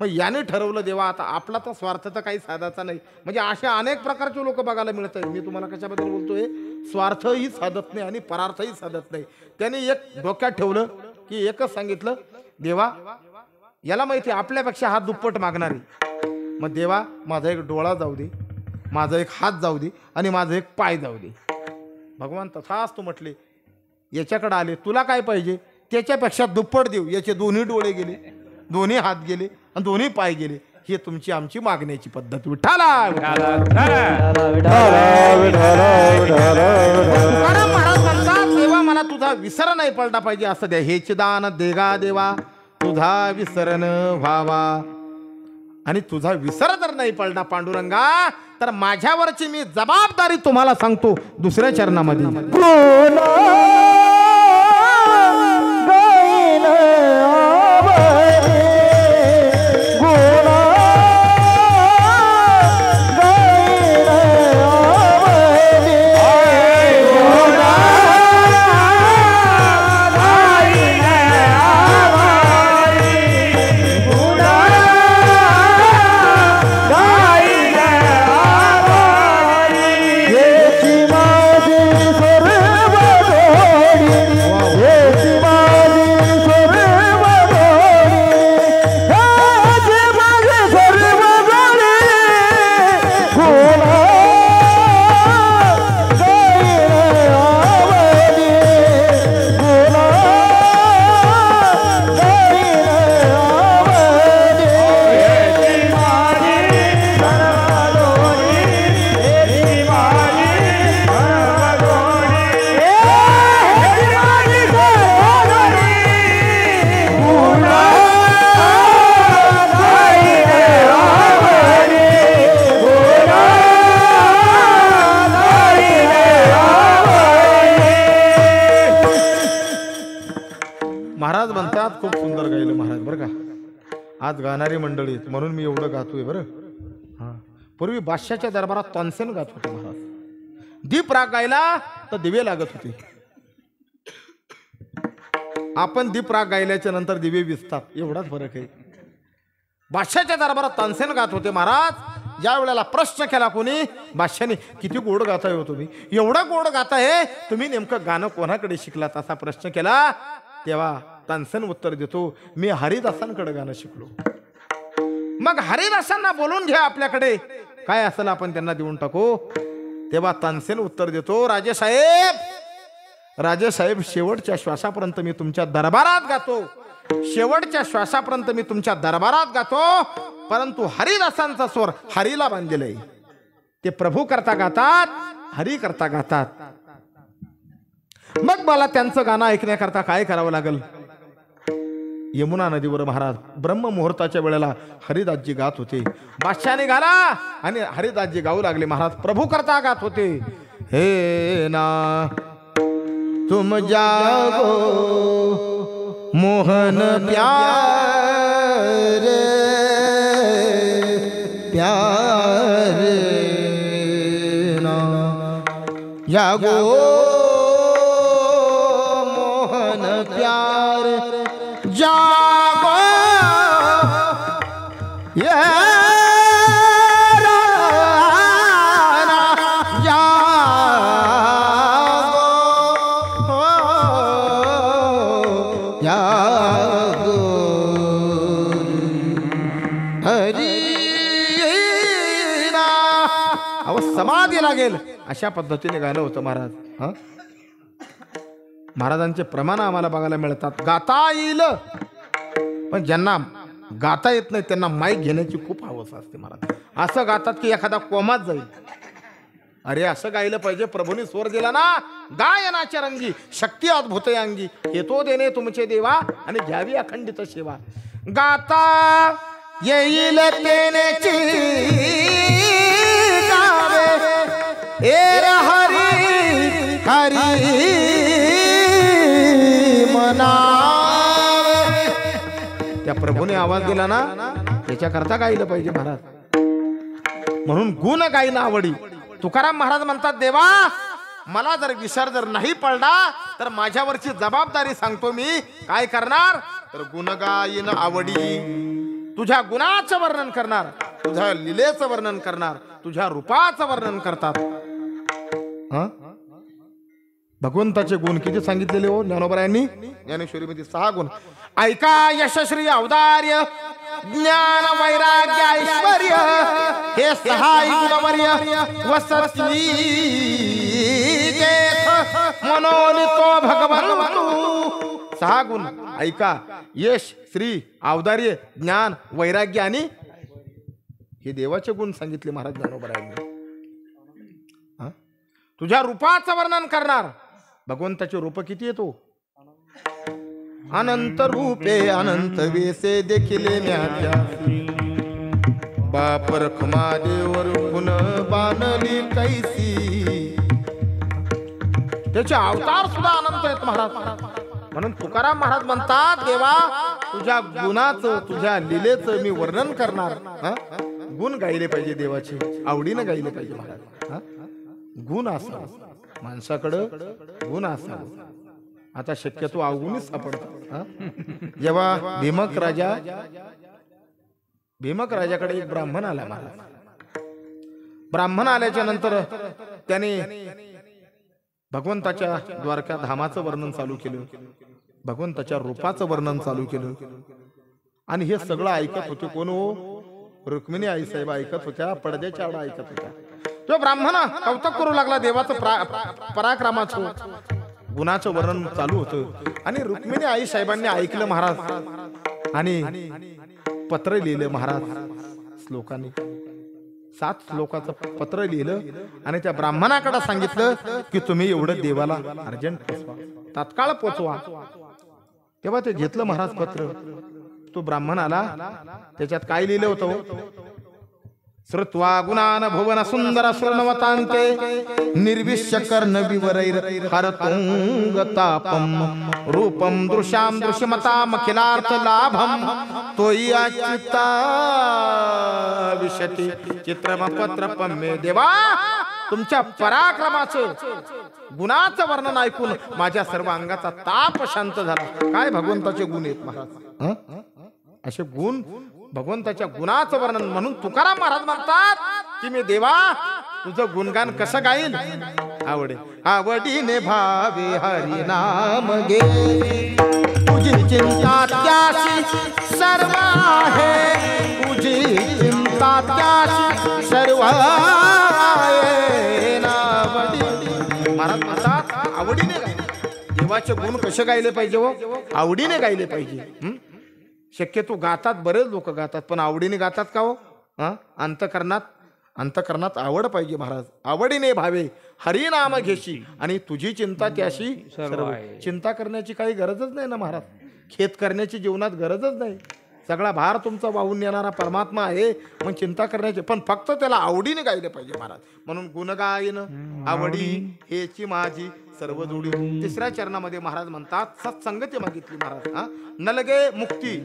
मग याने ठरवलं देवा आता आपला तर स्वार्थ तर काही साधायचा नाही. म्हणजे अशा अनेक प्रकारचे लोक बघायला मिळत आहेत. मी तुम्हाला कशाबद्दल बोलतोय? स्वार्थही साधत नाही आणि परार्थही साधत नाही. त्याने एक डोक्यात ठेवलं की एकच सांगितलं, देवा याला माहिती आपल्यापेक्षा हात दुप्पट मागणारी. मग देवा माझा एक डोळा जाऊ दे, माझा एक हात जाऊ दे आणि माझा एक पाय जाऊ दे. भगवान तसाच तो म्हटले. याच्याकडे आले तुला काय पाहिजे? त्याच्यापेक्षा दुप्पट देऊ. याचे दोन्ही डोळे गेले, दोन्ही हात गेले आणि दोन्ही पाय गेले. ही तुमची आमची मागण्याची पद्धत. विठाला महाराज म्हणतात देवा मला तुझा विसर नाही पडला पाहिजे असं द्या. हेच दान देगा देवा तुझा विसरण व्हावा. आणि तुझा विसर जर नाही पडला पांडुरंगा तर माझ्यावरची मी जबाबदारी तुम्हाला सांगतो दुसऱ्या चरणामध्ये. महाराज म्हणतात खूप सुंदर गायलं महाराज बरं का. आज गाणारी मंडळी आहेत म्हणून मी एवढं गातोय बरं. हा पूर्वी बादशाच्या दरबारात तानसेन गात होते महाराज. दीप राग गायला तर दिवे लागत होते. आपण दीप राग गायल्याच्या नंतर दिवे विजतात, एवढाच फरक आहे. बादशाच्या दरबारात तानसेन गात होते महाराज. ज्या वेळेला प्रश्न केला कोणी, बादशाने, किती गोड गाताय हो तुम्ही, एवढं गोड गाताय, तुम्ही नेमकं गाणं कोणाकडे शिकलात असा प्रश्न केला. तेव्हा तानसेन उत्तर देतो, मी हरिदासांकडे गाणं शिकलो. मग हरिदासांना बोलून घ्या आपल्याकडे, काय असेल आपण त्यांना देऊन टाकू. तेव्हा तानसेन उत्तर देतो, राजेसाहेब शेवटच्या श्वासापर्यंत मी तुमच्या दरबारात गातो, शेवटच्या श्वासापर्यंत मी तुमच्या दरबारात गातो, परंतु हरिदासांचा स्वर हरीला बांधलेला आहे. ते प्रभू करता गातात, हरी करता गातात. मग मला त्यांचं गाणं ऐकण्याकरता काय करावं लागेल. यमुना नदीवर महाराज ब्रह्ममुहूर्ताच्या वेळेला हरिदासजी गात होते. बादशाने गाला आणि हरिदासजी गाऊ लागले. महाराज प्रभू करता गात होते, हे ना तुम जागो मोहन प्यारे प्यारे ना जागो मोहन प्यारे जागो ये समाधी लागेल अशा पद्धतीने गाणं होतं महाराज. महाराजांचे प्रमाण आम्हाला बघायला मिळतात. गाता येईल, पण ज्यांना गाता येत नाही त्यांना माईक घेण्याची खूप हवस असते महाराज. असं गातात की एखादा कोमात जाईल. अरे असं गायलं पाहिजे. प्रभूने स्वर दिला ना, गायनाच्या रंगी शक्ती अद्भुत अंगी, येतो देणे तुमचे देवा आणि घ्यावी अखंडित सेवा. गाता येईल तेनेची ए हरी हरी मना. त्या प्रभूने आवाज दिला ना, त्याच्याकरता गायलं पाहिजे महाराज. म्हणून गुण गायनं आवडी. तुकाराम महाराज म्हणतात, देवा मला जर विसर जर नाही पडला तर माझ्यावरची जबाबदारी सांगतो मी. काय करणार तर गुण गायन आवडी. तुझ्या गुणाचं वर्णन करणार, तुझ्या लीलेचं वर्णन करणार, तुझ्या रूपाचं वर्णन करतात. भगवंताचे गुण किती सांगितलेले हो ज्ञानोबरायांनी. ज्ञानेश्वरीमध्ये 6 गुण. ऐका यशश्री औदार्य ज्ञान वैराग्य ऐश्वर्य हे 6 गुणवर्य वसती मनोनितो भगवंतु. 6 गुण ऐका, यश श्री औदार्य ज्ञान वैराग्य आणि हे देवाचे गुण सांगितले महाराज ज्ञानोबरायांनी. तुझ्या रूपाचं वर्णन करणार. भगवंताचे रूप किती येतो, अनंत रूपे अनंत वेसे देखिले म्याच्या बाप रखमा देवर गुण बाणली कैसी. त्याचे अवतार सुद्धा अनंत आहेत महाराज. म्हणून तुकाराम महाराज म्हणतात, देवा तुझ्या गुणाचं तुझ्या लीलेचं मी वर्णन करणार. गुण गायले पाहिजे देवाचे, आवडीनं गायले पाहिजे महाराज. गुण असा माणसाकडं गुण असा. आता शक्यतो अवगुणीच सापडतात. जेव्हा भीमक राजाकडे एक ब्राह्मण आला महाराज. ब्राह्मण आल्याच्या नंतर त्याने भगवंताच्या द्वारका धामाचं वर्णन चालू केलं, भगवंताच्या रूपाचं वर्णन चालू केलं. आणि हे सगळं ऐकत होते कोण हो, रुक्मिणी आई साहेब ऐकत होत्या, पडद्याच्या आड ऐकत होत्या. तो ब्राह्मण कौतुक करू लागला देवाचं पराक्रमाचं गुणाचं वर्णन चालू होतं. आणि रुक्मिणी आई साहेबांनी ऐकलं महाराज आणि पत्र लिहिलं महाराज. श्लोकाने 7 श्लोकाचं पत्र लिहिलं आणि त्या ब्राह्मणाकडे सांगितलं की तुम्ही एवढं देवाला अर्जंट पोचवा, तात्काळ पोचवा. तेव्हा ते घेतलं महाराज पत्र. तो ब्राह्मण आला, त्याच्यात काय लिहिलं होतं, श्रुत्वा गुणान भुवन सुंदर स्वर्णवतांते निर्विश्य कर्ण विवरैर हरतुंगतापम रूपम दृश्याम दृश्यमताम अखिलार्थ लाभम तोयी अच्युता विशती चित्रम पत्रपम. मे देवा तुमच्या पराक्रमाचं गुणाचं वर्णन ऐकून माझ्या सर्व अंगाचा ताप शांत झाला. काय भगवंताचे गुण आहेत महाराज, हं? असे गुण, भगवंताच्या गुणाचं वर्णन. म्हणून तुकाराम महाराज म्हणतात की मी देवा तुझं गुणगान कसं गाईल. आवडीने भावे हरी नाम घे, तुझी चिंता त्याशी सर्व आहे, तुझी चिंता त्याशी सर्व आहे. महाराज म्हणतात आवडीने गाय. देवाचे गुण कसे गायले पाहिजे हो, आवडीने गायले पाहिजे. शक्यतो गातात, बरेच लोक गातात, पण आवडीने गातात का हो. अंतकरणात आवड पाहिजे महाराज. आवडीने भावे हरी नाम घेशी आणि तुझी चिंता त्याशी सर्व. चिंता करण्याची काही गरजच नाही ना महाराज. खेत करण्याची जीवनात गरजच नाही. सगळा भार तुमचा वाहून नेणारा परमात्मा आहे. मग चिंता करण्याची, पण फक्त त्याला आवडीने गायले पाहिजे महाराज. म्हणून गुणगायन आवडी हेची माझी सर्व जोडी. तिसऱ्या चरणामध्ये महाराज म्हणतात सत्संगती मागितली महाराज. नलगे मुक्ती.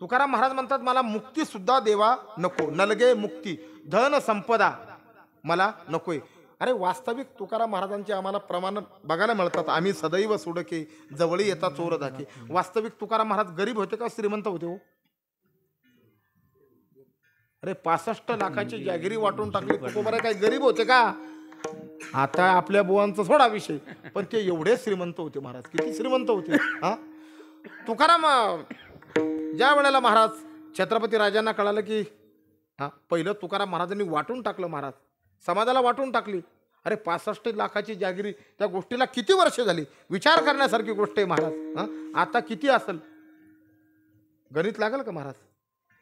तुकाराम महाराज म्हणतात मला मुक्ती सुद्धा देवा नको. नलगे मुक्ती, धन संपदा मला नकोय. अरे वास्तविक तुकाराम महाराजांचे आम्हाला प्रमाण बघायला मिळतात. आम्ही सदैव सोडके जवळी येता चोर धाके. वास्तविक तुकाराम महाराज गरीब होते का श्रीमंत होते हो. अरे 65 लाखाची जागिरी वाटून टाकली तुकोबारा, काही गरीब होते का. आता आपल्या बुवांचा थोडा विषय, पण ते एवढे श्रीमंत होते महाराज. किती श्रीमंत होते. तुकाराम ज्या वेळेला महाराज छत्रपती राजांना कळालं की पहिलं तुकाराम महाराजांनी वाटून टाकलं महाराज, समाजाला वाटून टाकली. अरे 65 लाखाची जागिरी, त्या गोष्टीला किती वर्ष झाली. विचार करण्यासारखी गोष्ट आहे महाराज. आता किती असेल गणित लागेल का महाराज.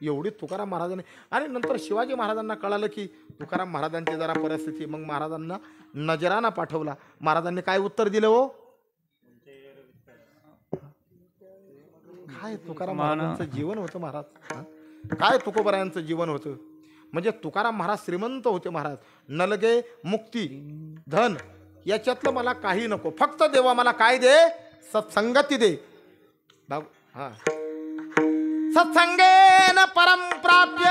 एवढी तुकाराम महाराजांनी. आणि नंतर शिवाजी महाराजांना कळालं की तुकाराम महाराजांची जरा परिस्थिती, मग महाराजांना नजराना पाठवला. महाराजांनी काय उत्तर दिलं हो. काय तुकाराम महाराजांचं जीवन होतं महाराज. काय तुकोबारायांचं जीवन होतं. म्हणजे तुकाराम महाराज श्रीमंत होते महाराज. नलगे मुक्ती, धन याच्यातलं मला काही नको, फक्त देवा मला काय दे, सत्संगती दे. सत्संगेन परम प्राप्य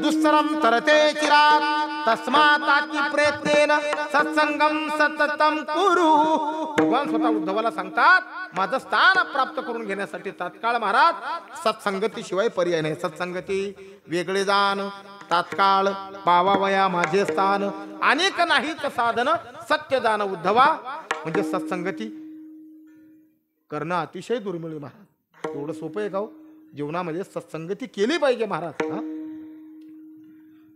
दुस्सरम तरते चिरात तस्माताकी प्रयत्नेन सत्संगम सततम कुरु. भगवान स्वतः उद्धवाला सांगतात माझं स्थान प्राप्त करून घेण्यासाठी तात्काळ महाराज सत्संगतीशिवाय पर्याय नाही. सत्संगती वेगळे जाण तात्काळ पावावया माझे स्थान अनेक नाहीत साधन सत्य दान उद्धवा. म्हणजे सत्संगती करणं अतिशय दुर्मिळ महाराज. एवढं सोपं आहे का हो. जीवनामध्ये सत्संगती केली पाहिजे महाराज.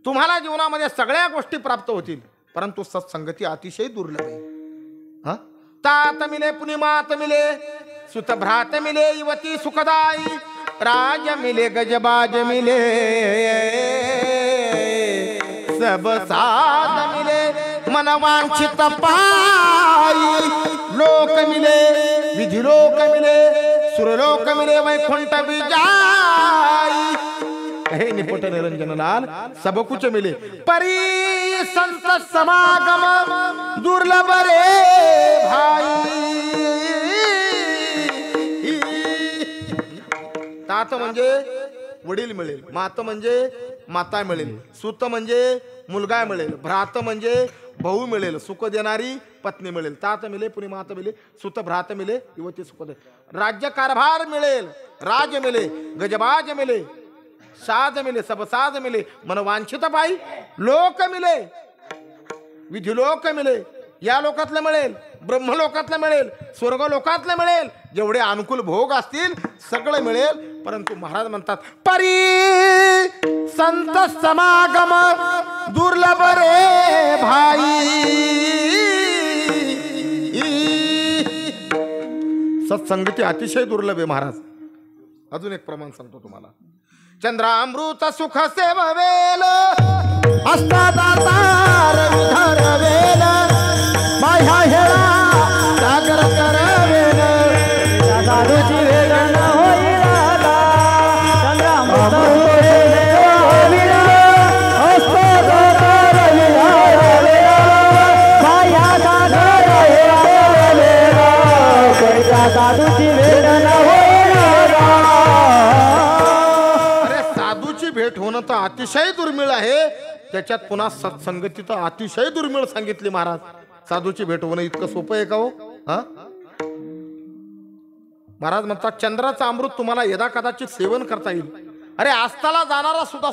तुम्हाला जीवनामध्ये सगळ्या गोष्टी प्राप्त होतील, परंतु सत्संगती अतिशय दुर्लभ आहे. तात मिले पुनिमात मिले सुत भ्रात मिले युवती सुखदाई राज मिले गजबाज मिले सब साध मिले मनवांछित पाई. लोक मिले विधी लोक मिले सुरलोक मिले वैकुंठ विजाई. हे निपट निरंजन लाल सब कुछ मिले परी संत समागम दुर्लभ रे भाई. तात म्हणजे वडील मिळेल, मात म्हणजे माता मिळेल, सुत म्हणजे मुलगा मिळेल, भ्रात म्हणजे भाऊ मिळेल, सुख देणारी पत्नी मिळेल. तात मिले पुणे माता मिले सुत भ्रात मिले युवती सुख दे. राज्य कारभार मिळेल, राज मिले गजबाज मिले साध मिले सब साध मिले मनवांछित पाई. लोक मिले विधी लोक मिले, या लोकातलं मिळेल, ब्रह्मलोकातलं मिळेल, स्वर्ग लोकातलं मिळेल. जेवढे अनुकूल भोग असतील सगळं मिळेल. परंतु महाराज म्हणतात परी संत समागम दुर्लभ रे भाई. सत्संगती अतिशय दुर्लभ आहे महाराज. अजून एक प्रमाण सांगतो तुम्हाला. चंद्रामृत सुख सेववेल अस्तादातार विधरवेल माया हेळा सागर करवेल दादाची वेदन होईला चंद्रामृत सेववेल अस्तादातार विधरवेल माया सागर हेळा दादाची वेदन होईला. भेट होणं तर अतिशय दुर्मिळ आहे. त्याच्यात पुन्हा सत्संगती तर अतिशय दुर्मिळ सांगितली महाराज. साधूची भेट होणं इतकं सोपं आहे का हो? हा महाराज म्हणतात चंद्राचं अमृत तुम्हाला यदा कदाचित सेवन करता येईल. अरे अस्ताला जाणारा सुद्धा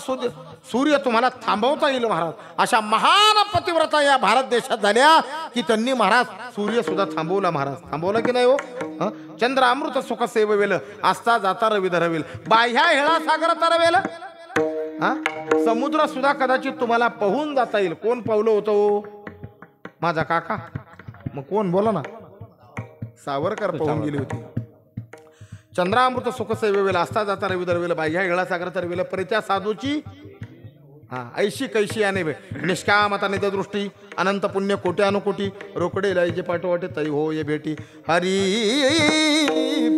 सूर्य तुम्हाला थांबवता येईल महाराज. अशा महान पतिव्रता या भारत देशात झाल्या की त्यांनी महाराज सूर्य सुद्धा थांबवला. महाराज थांबवला की नाही हो? चंद्र अमृत सुख सेववेल आस्था जाता रवी धरवेल बाह्या हेळा सागर तरवेल. समुद्र सुद्धा कदाचित तुम्हाला पाहून जाता येईल. कोण पावलं होतं हो? माझा काका. मग कोण बोला ना? सावरकर पाहून गेली होती. चंद्रामृत सुख सेवेल आस्था जाता रवी धरवेल बाह्या हेळा सागर तरवेल परित्या साधूची ऐशी कैशी याने निष्कामता निदृष्टी अनंत पुण्य कोटी अनुकोटी रोकडे लयचे पाठोवाटे तरी हो ये भेटी हरी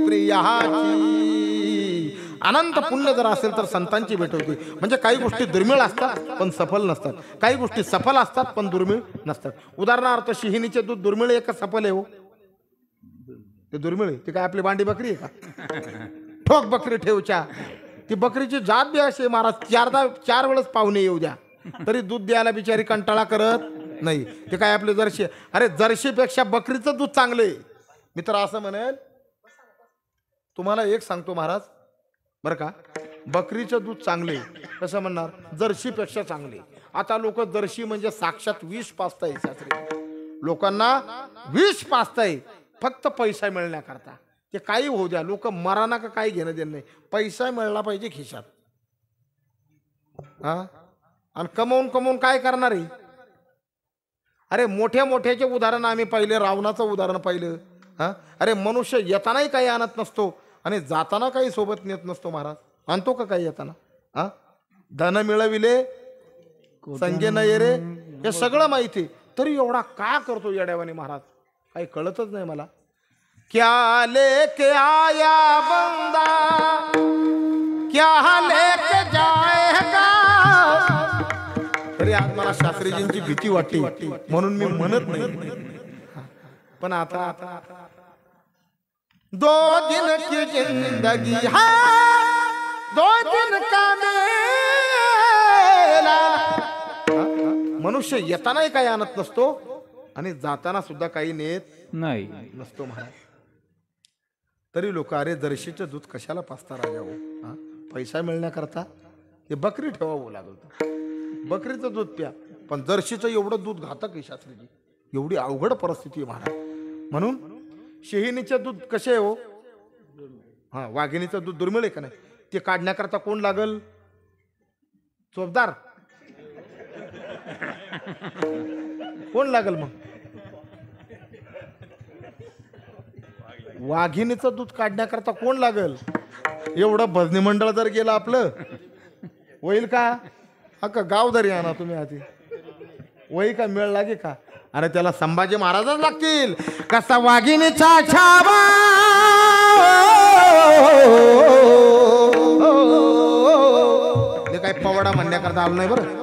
प्रियाची. अनंत पुण्य जर असेल तर संतांची भेट होती. म्हणजे काही गोष्टी दुर्मिळ असतात पण सफल नसतात, काही गोष्टी सफल असतात पण दुर्मिळ नसतात. उदाहरणार्थ शिहिनीचे दूध दुर्मिळ आहे का सफल आहे हो? ते दुर्मिळ आहे. ते काय आपली बांडी बकरी आहे का? ठोक बकरी ठेवच्या. ती बकरीची जात बी असे महाराज 4 वेळेस पाहुणे येऊ द्या तरी दूध द्यायला बिचारी कंटाळा करत नाही. ते काय आपले जर्शी. अरे जर्शीपेक्षा बकरीचं दूध चांगले. मी तर असं म्हणेल तुम्हाला एक सांगतो महाराज बरं का, बकरीचं दूध चांगले कसं म्हणणार? जर्शीपेक्षा चांगले. आता लोक जर्शी म्हणजे साक्षात विष पाजताय. लोकांना विष पाजताय फक्त पैसा मिळण्याकरता. ते काही होऊ द्या, लोक मराना का काही घेणं देणं नाही, पैसा मिळला पाहिजे खिशात. आणि कमवून काय करणार आहे? अरे मोठ्या मोठ्याचे उदाहरण आम्ही पाहिले, रावणाचं उदाहरण पाहिलं. अरे मनुष्य येतानाही काही आणत नसतो आणि जाताना काही सोबत नेत नसतो. महाराज आणतो का काही येताना? धन मिळविले संगे न ये रे, हे सगळं माहिती तरी एवढा का करतो येड्यावानी महाराज? काही कळतच नाही मला. क्या लेके आया बंदा क्या लेके जाएगा. तरी आज मला शास्त्रीजींची भीती वाटते म्हणून मी म्हणत नाही. पण आता 2 दिन की जिंदगी है 2 दिन का मेला. मनुष्य येतानाही काही आणत नसतो आणि जाताना सुद्धा काही नेत नाही नसतो महाराज. तरी लोक अरे जर्शीचं दूध कशाला पाजता राजा हो? पैसा मिळण्याकरता ते बकरी ठेवावं लागलं. बकरीचं दूध प्या पण जर्शीचं एवढं दूध घातक आहे शास्त्रीजी. एवढी अवघड परिस्थिती आहे महाराज. म्हणून शेहिनीचं दूध कसे आहे हो? वाघिणीचं दूध दुर्मिळ आहे का नाही? ते काढण्याकरता कोण लागल? चोपदार कोण लागल? मग वाघिणीचं दूध काढण्याकरता कोण लागल? एवढं भजनी मंडळ जर गेलं आपलं होईल का? का गावदारी आणा तुम्ही आधी वही का मेळ लागे का? अरे त्याला संभाजी महाराजच लागतील. कसा वाघिणीचा छावा हे काय पवडा म्हणण्याकरता आलो नाही बरं.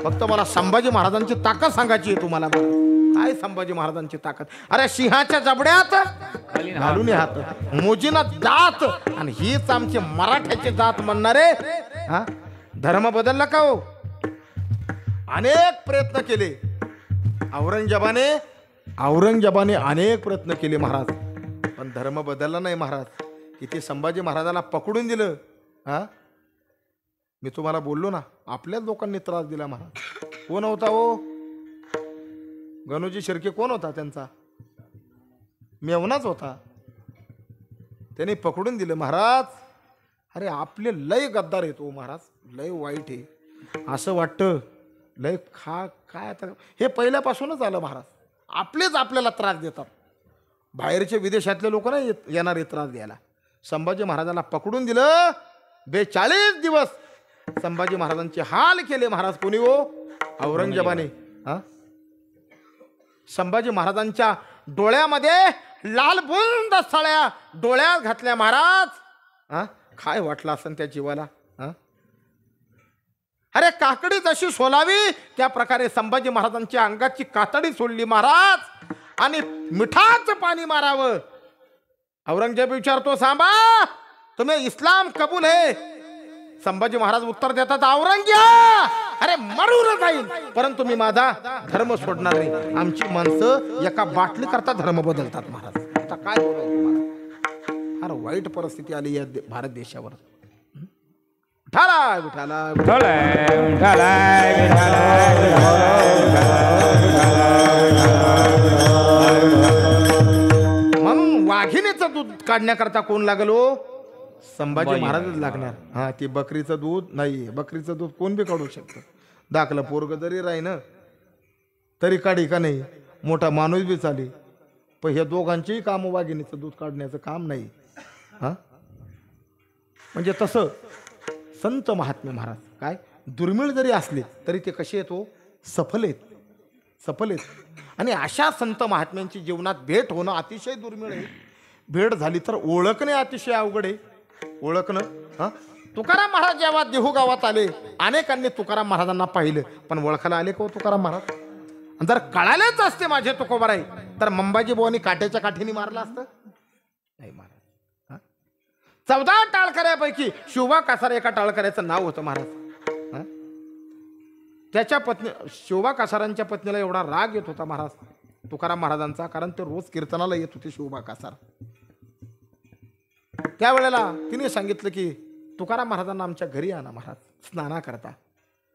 फक्त मला संभाजी महाराजांची ताकद सांगायची आहे तुम्हाला. काय संभाजी महाराजांची ताकद? अरे सिंहाच्या जबड्यात घालून हात मोजीना दात आणि हीच आमची मराठ्याची जात म्हणणारे. धर्म बदलला का हो? अनेक प्रयत्न केले औरंगजेबाने अनेक प्रयत्न केले महाराज पण धर्म बदलला नाही महाराज. किती संभाजी महाराजाला पकडून दिलं. मी तुम्हाला बोललो ना आपल्याच लोकांनी त्रास दिला महाराज. कोण होता हो? गणोजी शिर्के कोण होता? त्यांचा मेवनाच होता. त्याने पकडून दिलं महाराज. अरे आपले लय गद्दार येतो महाराज, लय वाईट आहे. असं वाटतं लय काय आता हे पहिल्यापासूनच आलं महाराज. आपलेच आपल्याला त्रास देतात. बाहेरचे विदेशातले लोक नाही येणार त्रास द्यायला. संभाजी महाराजांना पकडून दिलं. 42 दिवस संभाजी महाराजांचे हाल केले महाराज. कोणी हो? औरंगजेबाने. संभाजी महाराजांच्या डोळ्यामध्ये लाल बुंद सळ्या डोळ्यात घातल्या महाराज. काय वाटलं असं त्या जीवाला? अरे काकडी जशी सोलावी त्या प्रकारे संभाजी महाराजांच्या अंगाची कातडी सोडली महाराज आणि मिठाचं पाणी मारावं. औरंगजेब विचारतो सांबा तुम्ही इस्लाम कबूल आहे? संभाजी महाराज उत्तर देतात औरंगजेब अरे मरून जाईल, परंतु मी माझा धर्म सोडणार नाही. आमची माणसं एका बाटली करता धर्म बदलतात महाराज. आता काय बोलावं तुम्हाला, फार वाईट परिस्थिती आली या भारत देशावर. विठाला विठाला म्हणून वाघिणीचं दूध काढण्याकरता कोण लागलो? संभाजी महाराजच लागणार. हा, ती बकरीचं दूध नाही, बकरीचं दूध कोण बी काढू शकतं. दाखलं पोरग जरी राहीन तरी काढी का नाही, मोठा माणूस बी चाली. पण ह्या दोघांचीही काम वाघिणीचं दूध काढण्याचं काम नाही. हा, म्हणजे तसं संत महात्मे महाराज काय दुर्मिळ जरी असले तरी ते कसे येतो? सफल आहेत, सफल आहेत. आणि अशा संत महात्म्यांची जीवनात भेट होणं अतिशय दुर्मिळ आहे. भेट झाली तर ओळखणे अतिशय अवघड आहे. ओळखणं, हा, तुकाराम महाराज जेव्हा देहू गावात आले, अनेकांनी तुकाराम महाराजांना पाहिलं, पण ओळखायला आले का तुकाराम महाराज? जर कळालेच असते माझे तुकोबाराय तर मंबाजी बुवांनी काट्याच्या काठीने मारलं असतं? नाही महाराज. 14 टाळकऱ्यापैकी शिवबा कासार एका टाळकऱ्याचं नाव होतं महाराज. त्याच्या पत्नी शिवबा कासारांच्या पत्नीला एवढा राग येत होता महाराज तुकाराम महाराजांचा, कारण ते रोज कीर्तनाला येत होते शिवबा कासार. त्यावेळेला तिने सांगितलं की तुकाराम महाराजांना आमच्या घरी आणा महाराज स्नाना करता.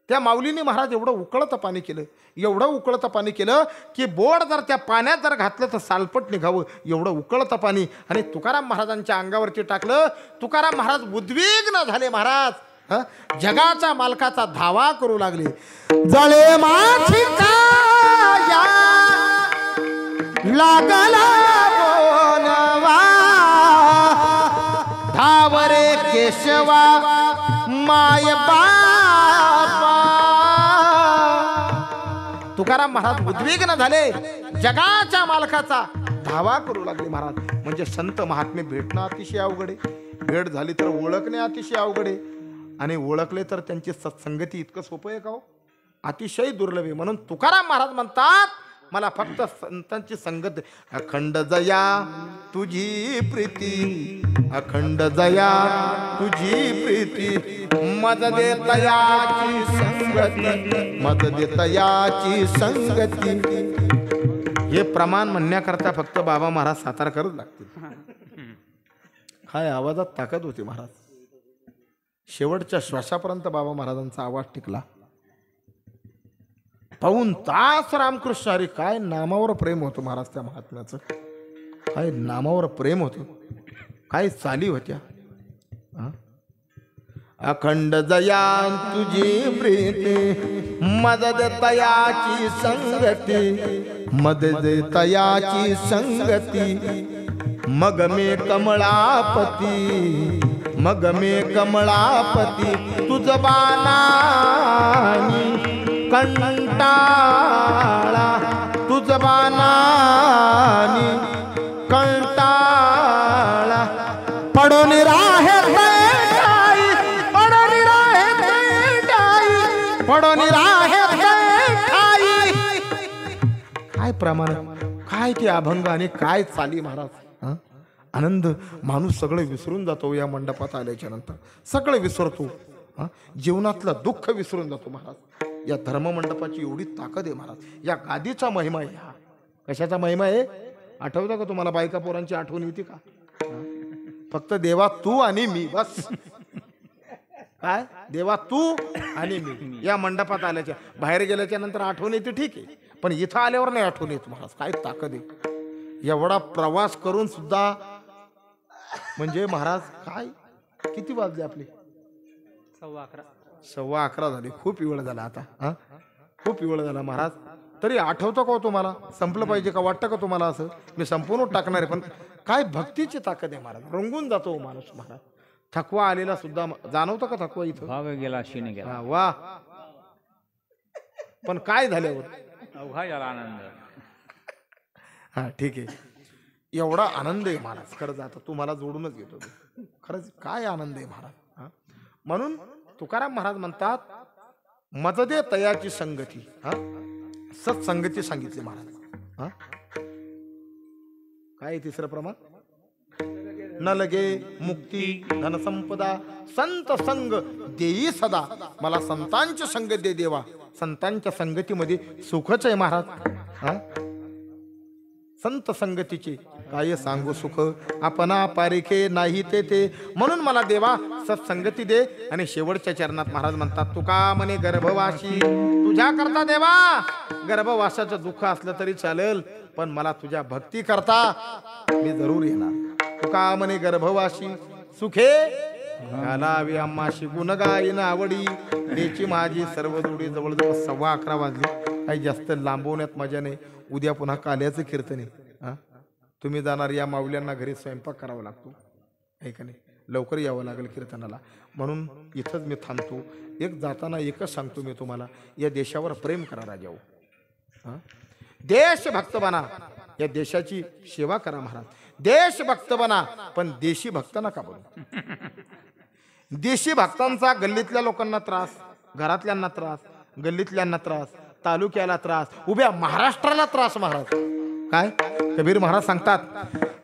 त्या माऊलीने महाराज एवढं उकळतं पाणी केलं, एवढं उकळतं पाणी केलं की बोट जर त्या पाण्यात जर घातलं तर सालपट निघावं, एवढं उकळतं पाणी. आणि तुकाराम महाराजांच्या अंगावरती टाकलं. तुकाराम महाराज उद्विग्न झाले महाराज. जगाच्या मालकाचा धावा करू लागले. जळे माझी काया लागला बोलवा, धावरे केशवा माय बापा. तुकाराम महाराज उद्विग्न झाले, जगाच्या मालकाचा धावा करू लागले महाराज. म्हणजे संत महात्मे भेटणं अतिशय अवघड आहे, भेट झाली तर ओळखणे अतिशय अवघड आहे, आणि ओळखले तर त्यांची सत्संगती इतकं सोपं आहे का हो? अतिशय दुर्लभ आहे. म्हणून तुकाराम महाराज म्हणतात, मला फक्त संतांची संगत. अखंड जया तुझी प्रीती, अखंड जया तुझी प्रीती, मद दे तयाची संगती, मद दे तयाची संगती. हे प्रमाण म्हणण्याकरता फक्त बाबा महाराज सातारकरच लागतील. काय आवाजात ताकद होती महाराज. शेवटच्या श्वासापर्यंत बाबा महाराजांचा आवाज टिकला. पाऊन तास रामकृष्ण हरी. काय नामावर प्रेम होतं महाराज त्या महात्म्याचं, काय नामावर प्रेम होतं, काय चाली होत्या. अखंड जया तुझी प्रीती, मदद तयाची संगती, मदद तयाची संगती, मग मे कमळापती, मग मे कमळापती, तुझ बाणानी कंटाळा, तुझ बाणानी कंटाळा, पडून राहे भेटाई, पडून राहे भेटाई, पडून राहे भेटाई. काय प्रमाण, काय ते अभंग आणि काय चाली महाराज. आनंद माणूस सगळं विसरून जातो या मंडपात आल्याच्या नंतर, सगळं विसरतो. जीवनातलं दुःख विसरून जातो महाराज. या धर्म मंडपाची एवढी ताकद आहे महाराज. या गादीचा महिमा आहे. हा कशाचा महिमा आहे आठवतं का तुम्हाला? बायका पोरांची आठवण येते का? फक्त देवा तू आणि मी, बस. काय देवा तू आणि मी. या मंडपात आल्याच्या, बाहेर गेल्याच्या नंतर आठवण येते ठीक आहे, पण इथं आल्यावर नाही आठवण येत महाराज. काय ताकद आहे. एवढा प्रवास करून सुद्धा म्हणजे महाराज काय किती वाजले आपले? 11:15 झाले. खूप वेळ झाला आता. हा खूप वेळ झाला महाराज. तरी आठवतं का तुम्हाला? संपलं पाहिजे का? वाटतं का तुम्हाला असं? मी संपूर्ण टाकणार आहे, पण काय भक्तीची ताकद आहे महाराज. रंगून जातो माणूस महाराज. थकवा आलेला सुद्धा जाणवतं का थकवा इथं? भाग गेला शिने गेला. वा. पण काय झाल्यावर अवघा झाला आनंद. हा ठीक आहे. एवढा आनंद आहे महाराज खरंच. आता तुम्हाला जोडूनच घेतो खरंच. काय आनंद आहे महाराज. म्हणून तुकाराम महाराज म्हणतात, मददे तयाची संगती. सत्संगती सांगितली महाराज. काय तिसरं प्रमाण? न लगे मुक्ती धनसंपदा संत संग देई सदा. मला संतांची संगत दे देवा. संतांच्या संगतीमध्ये सुखच आहे महाराज. हा संत संगतीचे काय सांगू सुख, आपणा पारिखे नाही ते म्हणून मला देवा सत्संगती दे. आणि शेवटच्या चरणात महाराज म्हणतात तुका म्हणे गर्भवासी, तुझ्या करता देवा गर्भवासाचं दुःख असलं तरी चालेल, पण मला तुझ्या भक्ती करता मी जरूर येणार. तुका म्हणे गर्भवासी सुखे घालावी आम्हाशी गुण गायन आवडी. देची माझी सर्व जोडी. जवळजवळ 11:15 वाजले. काही जास्त लांबवण्यात मजा नाही. उद्या पुन्हा काल्याचं कीर्तन आहे. हा तुम्ही जाणार या माऊल्यांना घरी स्वयंपाक करावा लागतो आहे का नाही. लवकर यावं लागेल कीर्तनाला. म्हणून इथंच मी थांबतो. एक जाताना एकच सांगतो मी तुम्हाला, या देशावर प्रेम करा राजाओ. हा देशभक्त बना. या देशाची सेवा करा महाराज. देशभक्त बना, पण देशी भक्त नका बनू. देशी भक्तांचा गल्लीतल्या लोकांना त्रास, घरातल्यांना त्रास, गल्लीतल्यांना त्रास, तालुक्याला त्रास, उभ्या महाराष्ट्राला त्रास महाराज. काय कबीर महाराज सांगतात,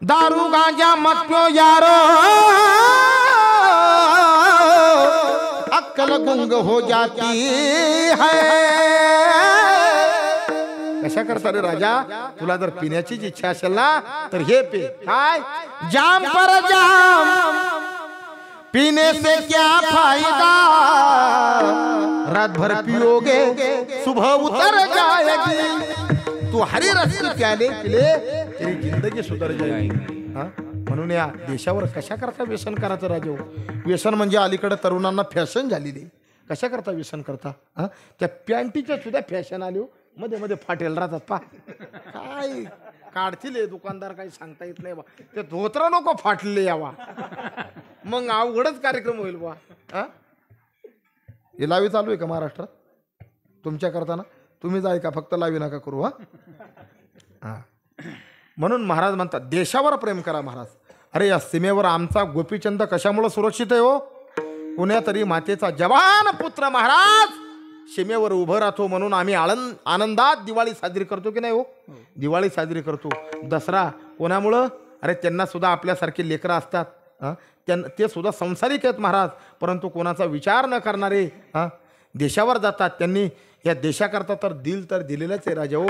दारू गांजा मत पियो यारो, अक्कल गुंग हो जाती है. कशा करता रे राजा, तुला जर पिण्याची इच्छा असेल ना तर हे पे. काय जाम पर जाम पीने से क्या फायदा, रात भर पियोगे सुबह उतर जाएगी. तू हरी रस्सी प्याले पिले तेरी जिंदगी सुधर जाएगी. हा म्हणून या देशावर कशा करता व्यसन करायचं राजा. व्यसन म्हणजे अलीकडे तरुणांना फॅशन झालेली. कशा करता व्यसन करता. हा त्या पॅन्टीच्या सुद्धा फॅशन आली. मध्ये मध्ये फाटेल राहतात पा. काय काढतील दुकानदार, काही सांगता येत नाही बा. ते धोत्र नको फाटले यावा, मग अवघडच कार्यक्रम होईल बा. हा हे लावी चालू आहे का महाराष्ट्रात तुमच्या करताना. तुम्ही जाय का फक्त लावी नका करू. हा म्हणून महाराज म्हणतात देशावर प्रेम करा महाराज. अरे या सीमेवर आमचा गोपीचंद कशामुळे सुरक्षित आहे हो. कुण्या तरी मातेचा जवान पुत्र महाराज सीमेवर उभं राहतो, म्हणून आम्ही आनंदात दिवाळी साजरी करतो की नाही हो. दिवाळी साजरी करतो. दसरा कोणामुळं, अरे त्यांना सुद्धा आपल्यासारखे लेकरं असतात. ते सुद्धा संसारिक आहेत महाराज, परंतु कोणाचा विचार न करणारे हा देशावर जातात. त्यांनी या देशाकरता तर दिलेलंच आहे राजा हो.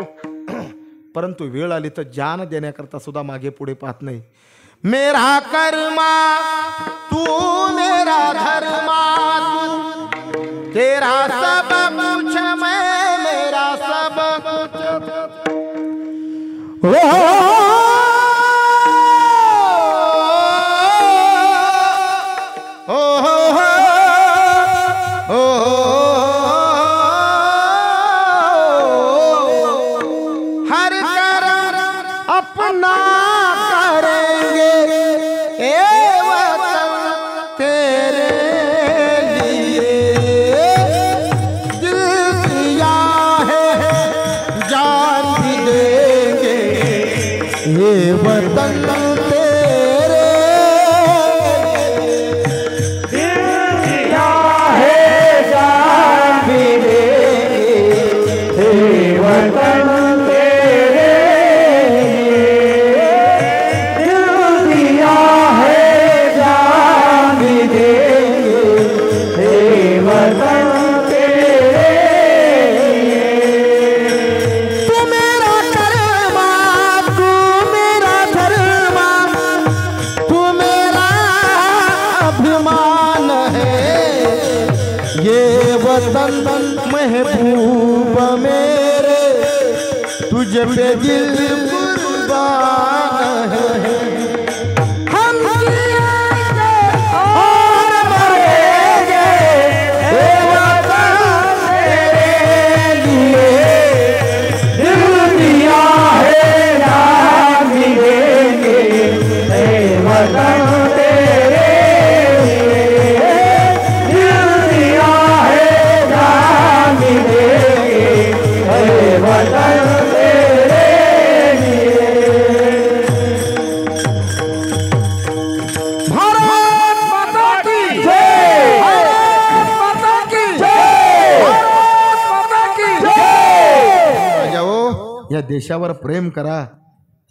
परंतु वेळ आली तर जान देण्याकरता सुद्धा मागे पुढे पाहत नाही. मेरा कर्मा तू मेरा धर्मा, तेरा सब कुछ मैं मेरा सब कुछ. हर कर अपना करेंगे ए वतन तेरे लिए. दिल दिया है जान भी देंगे ये वतन तेरे. दिल दिया है जान भी देंगे हे वतन तेरे. दिल दिया है जान भी देंगे हे वतन तेरे. तू मेरा कर्मा तू मेरा धर्मा, तू मेरा अभिमान है. ये वतन महबूब मेरे तुझ पे दिल कुर्बान है. हम जिएंगे और मरेंगे हे वतन तेरे लिए. दिल दिया है जान भी देंगे हे वतन तेरे लिए. दिल दिया है जान भी देंगे हे वतन तेरे लिए. भारत माता की जय. भारत माता की जय. भारत माता की जय. राजाओ, या देशावर प्रेम करा.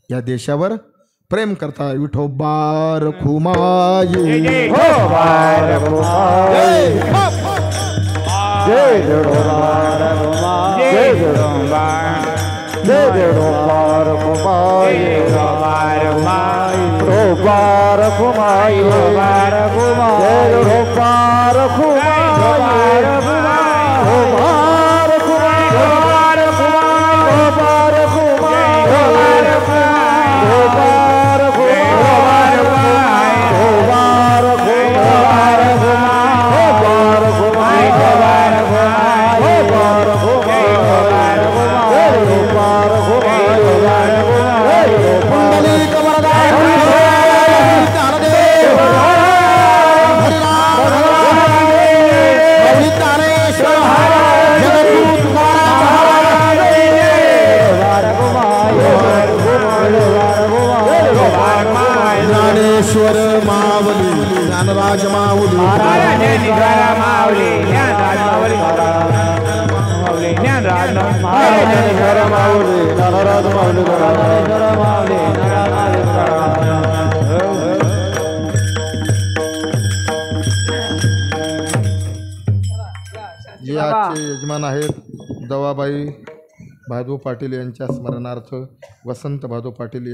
या देशावर प्रेम करता विठोबार खुमाई हो बार घुमाई जय विठोबार घुमाई जय विठोबार घुमाई विठोबार घुमाई विठोबार ज्ञानेश्वर माऊली ज्ञानराज माऊली जे आजचे यजमान आहेत दवाबाई भादू पाटील यांच्या स्मरणार्थ वसंत भादू पाटील